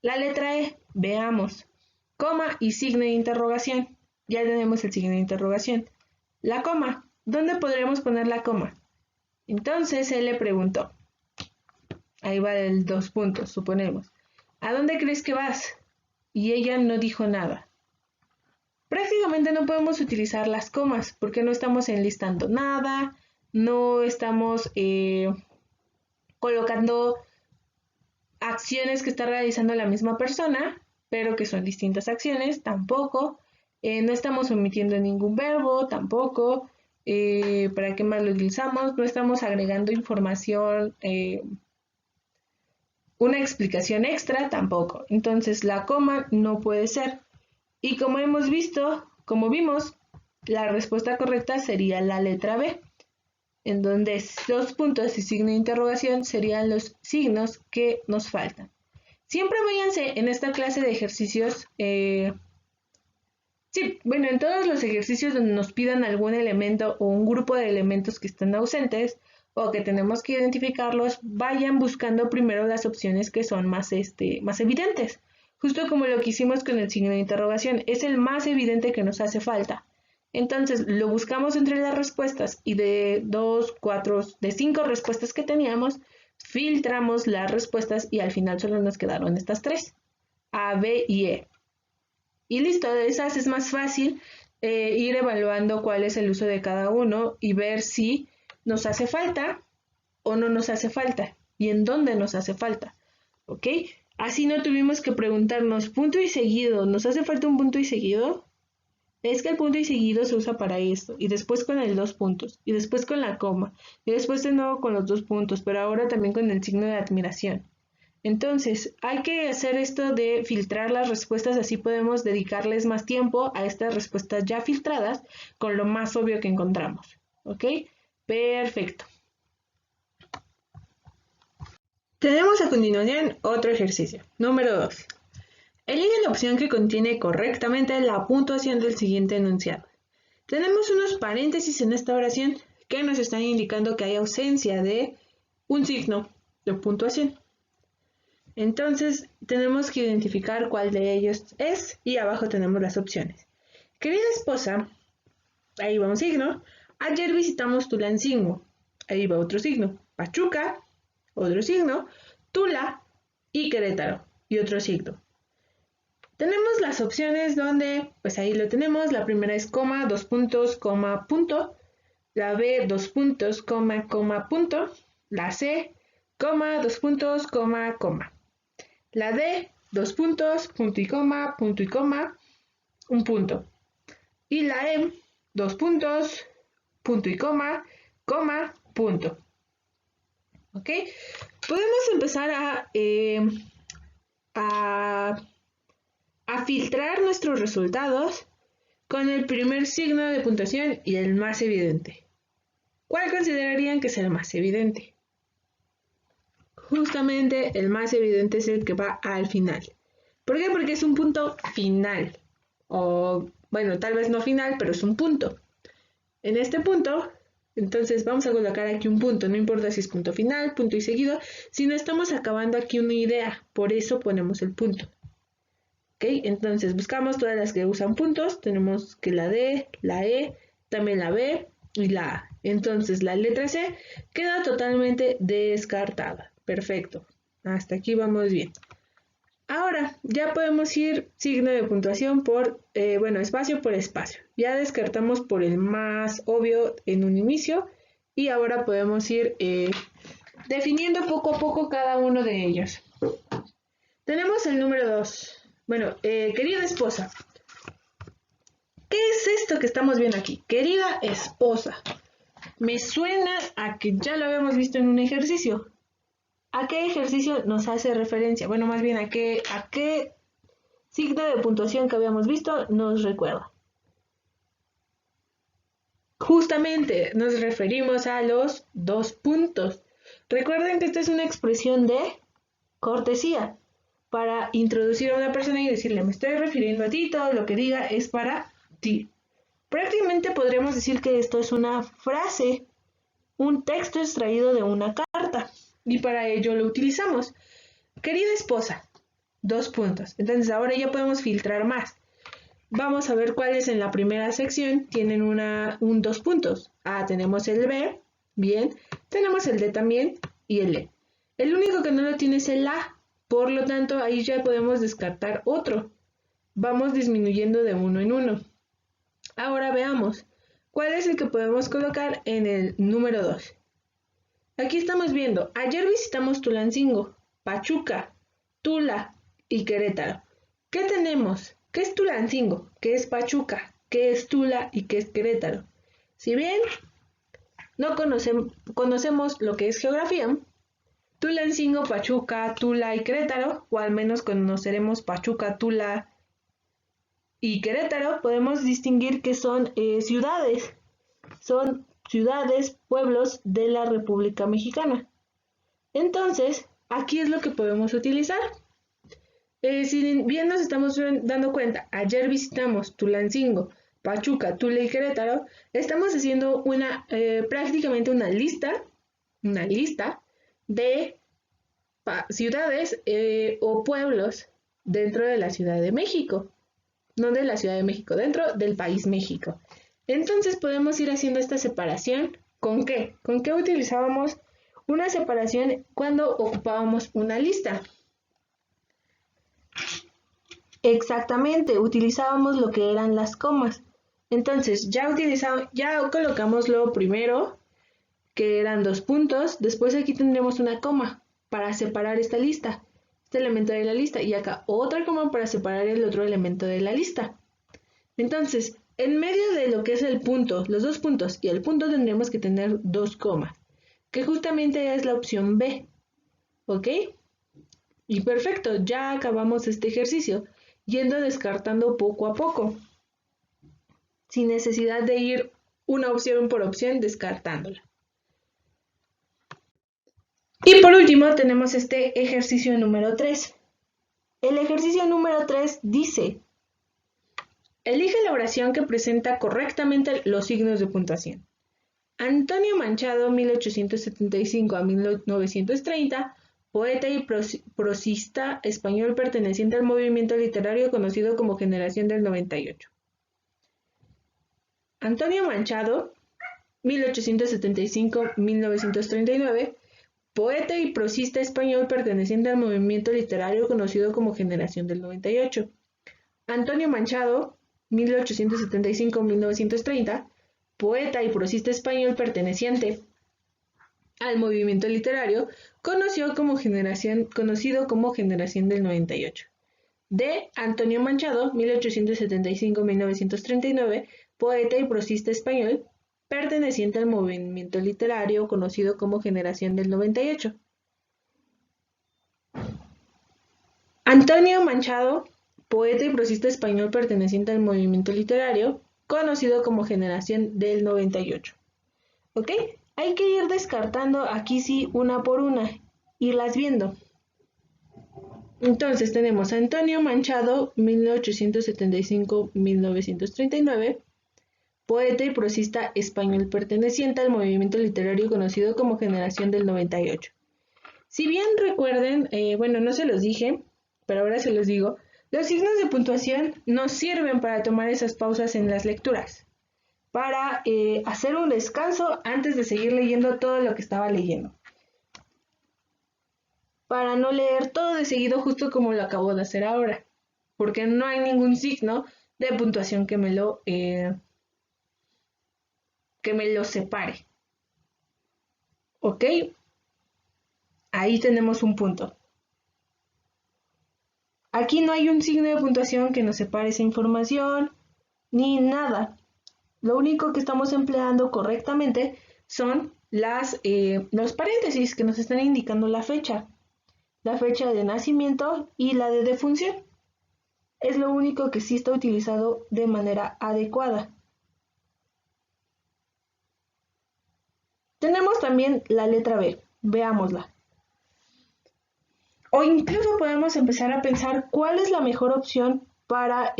La letra E, veamos, coma y signo de interrogación. Ya tenemos el signo de interrogación. La coma, ¿dónde podremos poner la coma? Entonces, él le preguntó, ahí va el dos puntos, suponemos, ¿a dónde crees que vas? Y ella no dijo nada. Prácticamente no podemos utilizar las comas porque no estamos enlistando nada, no estamos colocando acciones que está realizando la misma persona, pero que son distintas acciones, tampoco. No estamos omitiendo ningún verbo, tampoco. ¿Para qué más lo utilizamos? No estamos agregando información, una explicación extra, tampoco. Entonces la coma no puede ser. Y como vimos, la respuesta correcta sería la letra B, en donde dos puntos y signo de interrogación serían los signos que nos faltan. Siempre váyanse en esta clase de ejercicios, en todos los ejercicios donde nos pidan algún elemento o un grupo de elementos que están ausentes o que tenemos que identificarlos, vayan buscando primero las opciones que son más evidentes. Justo como lo que hicimos con el signo de interrogación, es el más evidente que nos hace falta. Entonces lo buscamos entre las respuestas y de 5 respuestas que teníamos, filtramos las respuestas y al final solo nos quedaron estas 3, A, B y E. Y listo, de esas es más fácil ir evaluando cuál es el uso de cada uno y ver si nos hace falta o no nos hace falta y en dónde nos hace falta, ¿ok? Así no tuvimos que preguntarnos punto y seguido, ¿nos hace falta un punto y seguido? Es que el punto y seguido se usa para esto, y después con el dos puntos, y después con la coma, y después de nuevo con los dos puntos, pero ahora también con el signo de admiración. Entonces, hay que hacer esto de filtrar las respuestas, así podemos dedicarles más tiempo a estas respuestas ya filtradas con lo más obvio que encontramos. ¿Ok? Perfecto. Tenemos a continuación otro ejercicio. Número 2. Elige la opción que contiene correctamente la puntuación del siguiente enunciado. Tenemos unos paréntesis en esta oración que nos están indicando que hay ausencia de un signo de puntuación. Entonces, tenemos que identificar cuál de ellos es y abajo tenemos las opciones. Querida esposa, ahí va un signo. Ayer visitamos Tulancingo, ahí va otro signo. Pachuca, otro signo. Tula y Querétaro, y otro signo. Tenemos las opciones donde, pues ahí lo tenemos. La primera es coma, dos puntos, coma, punto. La B, dos puntos, coma, coma, punto. La C, coma, dos puntos, coma, coma. La D, dos puntos, punto y coma, un punto. Y la E, dos puntos, punto y coma, punto. ¿Ok? Podemos empezar a filtrar nuestros resultados con el primer signo de puntuación y el más evidente. ¿Cuál considerarían que es el más evidente? Justamente el más evidente es el que va al final. ¿Por qué? Porque es un punto final. O, bueno, tal vez no final, pero es un punto. En este punto, entonces vamos a colocar aquí un punto. No importa si es punto final, punto y seguido, sino estamos acabando aquí una idea. Por eso ponemos el punto. ¿Ok? Entonces buscamos todas las que usan puntos. Tenemos que la D, la E, también la B y la A. Entonces la letra C queda totalmente descartada. Perfecto. Hasta aquí vamos bien. Ahora ya podemos ir signo de puntuación por, espacio por espacio. Ya descartamos por el más obvio en un inicio y ahora podemos ir definiendo poco a poco cada uno de ellos. Tenemos el número 2. Bueno, querida esposa, ¿Qué es esto que estamos viendo aquí? Querida esposa. Me suena a que ya lo habíamos visto en un ejercicio. ¿A qué ejercicio nos hace referencia? Bueno, más bien a qué signo de puntuación que habíamos visto nos recuerda. Justamente nos referimos a los 2 puntos. Recuerden que esta es una expresión de cortesía para introducir a una persona y decirle, me estoy refiriendo a ti, todo lo que diga es para ti. Prácticamente podríamos decir que esto es una frase, un texto extraído de una carta, y para ello lo utilizamos. Querida esposa, 2 puntos. Entonces ahora ya podemos filtrar más. Vamos a ver cuáles en la primera sección tienen un 2 puntos. Tenemos el B, bien, tenemos el D también y el E. El único que no lo tiene es el A, por lo tanto ahí ya podemos descartar otro. Vamos disminuyendo de uno en uno. Ahora veamos, ¿cuál es el que podemos colocar en el número 2? Aquí estamos viendo, ayer visitamos Tulancingo, Pachuca, Tula y Querétaro. ¿Qué tenemos? ¿Qué es Tulancingo? ¿Qué es Pachuca? ¿Qué es Tula y qué es Querétaro? Si bien no conocemos lo que es geografía, Tulancingo, Pachuca, Tula y Querétaro, o al menos conoceremos Pachuca, Tula y Querétaro, podemos distinguir que son ciudades. Son ciudades, pueblos de la República Mexicana. Entonces, aquí es lo que podemos utilizar. Si bien nos estamos dando cuenta, ayer visitamos Tulancingo, Pachuca, Tula y Querétaro, estamos haciendo prácticamente una lista de ciudades o pueblos dentro de la Ciudad de México. No de la Ciudad de México, dentro del país México. Entonces podemos ir haciendo esta separación. ¿Con qué? ¿Con qué utilizábamos una separación cuando ocupábamos una lista? Exactamente, utilizábamos lo que eran las comas. Entonces ya colocamos lo primero, que eran 2 puntos. Después aquí tendremos una coma para separar esta lista, este elemento de la lista, y acá otra coma para separar el otro elemento de la lista. Entonces, en medio de lo que es el punto, los 2 puntos y el punto tendremos que tener 2 comas, que justamente es la opción B. ¿Ok? Y perfecto, ya acabamos este ejercicio, yendo descartando poco a poco, sin necesidad de ir una opción por opción descartándola. Y por último tenemos este ejercicio número 3. El ejercicio número 3 dice, elige la oración que presenta correctamente los signos de puntuación. Antonio Machado, 1875 a 1930, poeta y prosista español perteneciente al movimiento literario conocido como Generación del 98. Antonio Machado, 1875-1939, poeta y prosista español perteneciente al movimiento literario conocido como Generación del 98. Antonio Machado, 1875-1930, poeta y prosista español perteneciente al movimiento literario conocido como Generación del 98. De Antonio Machado, 1875-1939, poeta y prosista español perteneciente al movimiento literario conocido como Generación del 98. Antonio Machado, poeta y prosista español perteneciente al movimiento literario conocido como Generación del 98. ¿Ok? Hay que ir descartando aquí sí una por una, irlas viendo. Entonces tenemos a Antonio Machado, 1875-1939, poeta y prosista español perteneciente al movimiento literario conocido como Generación del 98. Si bien recuerden, bueno, no se los dije, pero ahora se los digo, los signos de puntuación nos sirven para tomar esas pausas en las lecturas, para hacer un descanso antes de seguir leyendo todo lo que estaba leyendo. Para no leer todo de seguido justo como lo acabo de hacer ahora, porque no hay ningún signo de puntuación que me lo separe. ¿Ok? Ahí tenemos un punto. Aquí no hay un signo de puntuación que nos separe esa información, ni nada. Lo único que estamos empleando correctamente son los paréntesis que nos están indicando la fecha de nacimiento y la de defunción. Es lo único que sí está utilizado de manera adecuada. Tenemos también la letra B, veámosla. O incluso podemos empezar a pensar cuál es la mejor opción para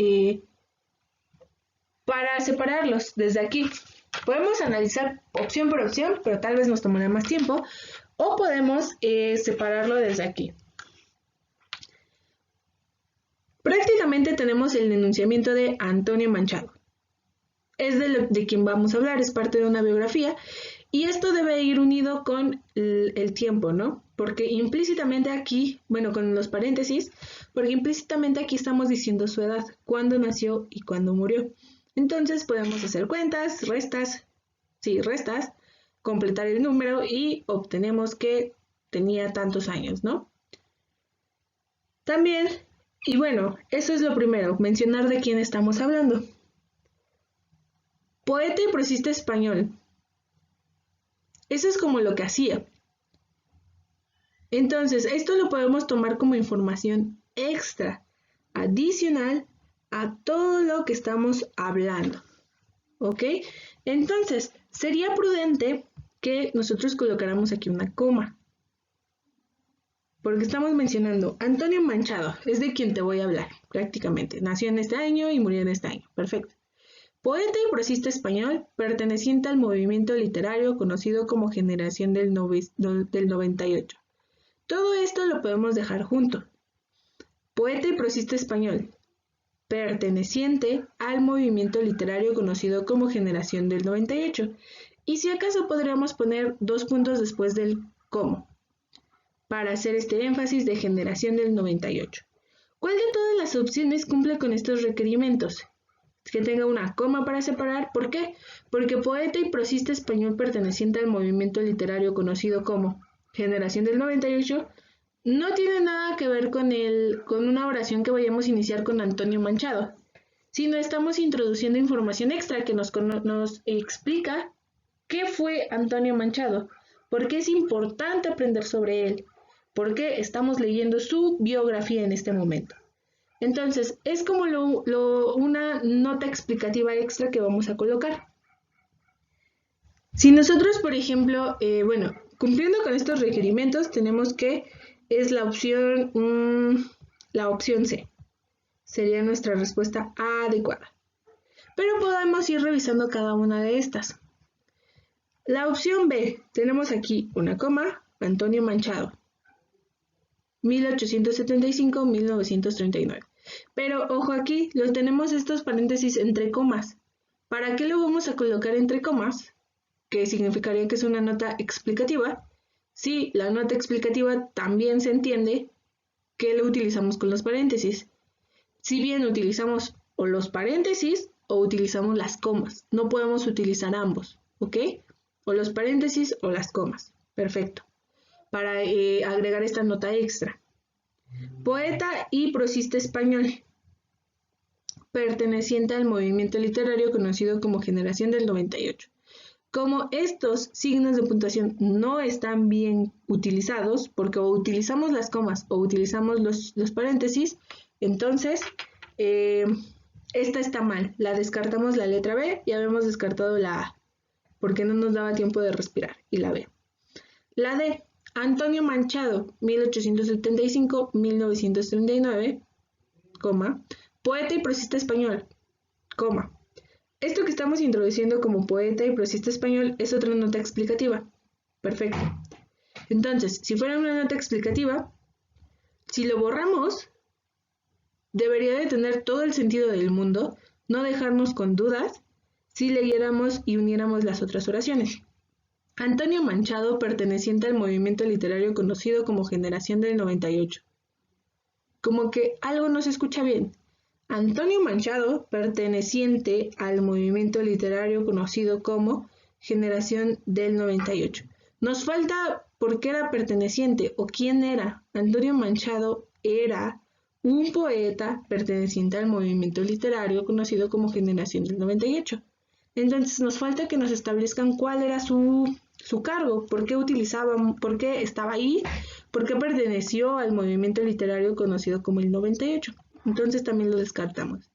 separarlos desde aquí. Podemos analizar opción por opción, pero tal vez nos tomará más tiempo, o podemos separarlo desde aquí. Prácticamente tenemos el enunciamiento de Antonio Machado. Es de quien vamos a hablar, es parte de una biografía, y esto debe ir unido con el tiempo, ¿no? Porque implícitamente aquí, bueno, con los paréntesis, porque implícitamente aquí estamos diciendo su edad, cuándo nació y cuándo murió. Entonces podemos hacer cuentas, restas, completar el número y obtenemos que tenía tantos años, ¿no? También, y bueno, eso es lo primero, mencionar de quién estamos hablando. Poeta y prosista español. Eso es como lo que hacía. Entonces, esto lo podemos tomar como información extra, adicional a todo lo que estamos hablando. ¿Ok? Entonces, sería prudente que nosotros colocáramos aquí una coma. Porque estamos mencionando Antonio Machado, es de quien te voy a hablar, prácticamente. Nació en este año y murió en este año. Perfecto. Poeta y prosista español, perteneciente al movimiento literario conocido como Generación del 98. Todo esto lo podemos dejar junto. Poeta y prosista español, perteneciente al movimiento literario conocido como Generación del 98. Y si acaso podríamos poner 2 puntos después del cómo, para hacer este énfasis de Generación del 98. ¿Cuál de todas las opciones cumple con estos requerimientos? Que tenga una coma para separar. ¿Por qué? Porque poeta y prosista español perteneciente al movimiento literario conocido como Generación del 98 no tiene nada que ver con una oración que vayamos a iniciar con Antonio Machado, sino estamos introduciendo información extra que nos explica qué fue Antonio Machado, por qué es importante aprender sobre él, por qué estamos leyendo su biografía en este momento. Entonces, es como una nota explicativa extra que vamos a colocar. Si nosotros, por ejemplo, cumpliendo con estos requerimientos, tenemos que es la opción C. Sería nuestra respuesta adecuada. Pero podemos ir revisando cada una de estas. La opción B, tenemos aquí una coma, Antonio Machado, 1875-1939. Pero ojo aquí, tenemos estos paréntesis entre comas. ¿Para qué lo vamos a colocar entre comas? Que significaría que es una nota explicativa. Sí, la nota explicativa también se entiende que lo utilizamos con los paréntesis. Si bien utilizamos o los paréntesis o utilizamos las comas. No podemos utilizar ambos, ¿ok? O los paréntesis o las comas. Perfecto. Para agregar esta nota extra. Poeta y prosista español, perteneciente al movimiento literario conocido como Generación del 98. Como estos signos de puntuación no están bien utilizados, porque o utilizamos las comas o utilizamos los paréntesis, entonces esta está mal. La descartamos la letra B y habíamos descartado la A, porque no nos daba tiempo de respirar, y la B. La D. Antonio Machado, 1875-1939, poeta y prosista español, Esto que estamos introduciendo como poeta y prosista español es otra nota explicativa. Perfecto. Entonces, si fuera una nota explicativa, si lo borramos, debería de tener todo el sentido del mundo, no dejarnos con dudas, si leyéramos y uniéramos las otras oraciones. Antonio Machado, perteneciente al movimiento literario conocido como Generación del 98. Como que algo no se escucha bien. Antonio Machado, perteneciente al movimiento literario conocido como Generación del 98. Nos falta por qué era perteneciente o quién era. Antonio Machado era un poeta perteneciente al movimiento literario conocido como Generación del 98. Entonces nos falta que nos establezcan cuál era su cargo, por qué utilizaban, por qué estaba ahí, por qué perteneció al movimiento literario conocido como el 98. Entonces también lo descartamos.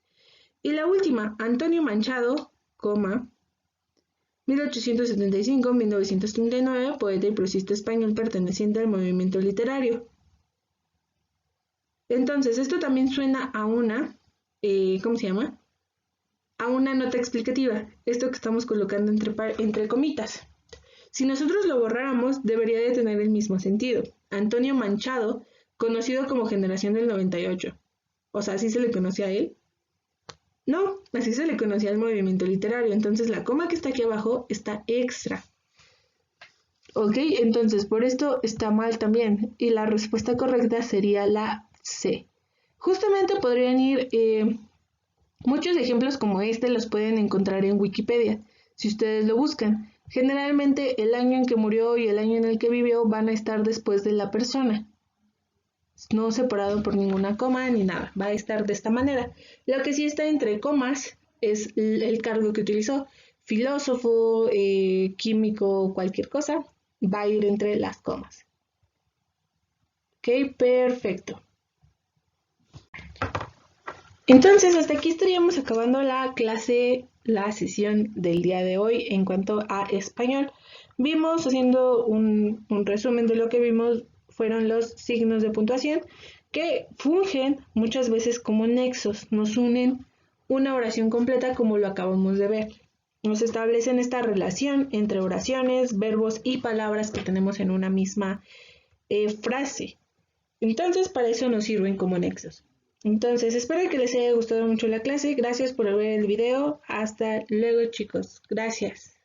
Y la última, Antonio Machado, 1875-1939, poeta y prosista español perteneciente al movimiento literario. Entonces, esto también suena a una, ¿cómo se llama? A una nota explicativa, esto que estamos colocando entre comitas. Si nosotros lo borráramos, debería de tener el mismo sentido. Antonio Machado, conocido como Generación del 98. O sea, ¿así se le conocía a él? No, así se le conocía al movimiento literario. Entonces la coma que está aquí abajo está extra. Ok, entonces por esto está mal también. Y la respuesta correcta sería la C. Justamente podrían ir... muchos ejemplos como este los pueden encontrar en Wikipedia, si ustedes lo buscan. Generalmente el año en que murió y el año en el que vivió van a estar después de la persona, no separado por ninguna coma ni nada, va a estar de esta manera. Lo que sí está entre comas es el cargo que utilizó, filósofo, químico, cualquier cosa, va a ir entre las comas. Ok, perfecto. Entonces, hasta aquí estaríamos acabando la sesión del día de hoy en cuanto a español. Vimos, haciendo un resumen de lo que vimos, fueron los signos de puntuación que fungen muchas veces como nexos, nos unen una oración completa como lo acabamos de ver. Nos establecen esta relación entre oraciones, verbos y palabras que tenemos en una misma frase. Entonces, para eso nos sirven como nexos. Entonces, espero que les haya gustado mucho la clase. Gracias por ver el video. Hasta luego, chicos. Gracias.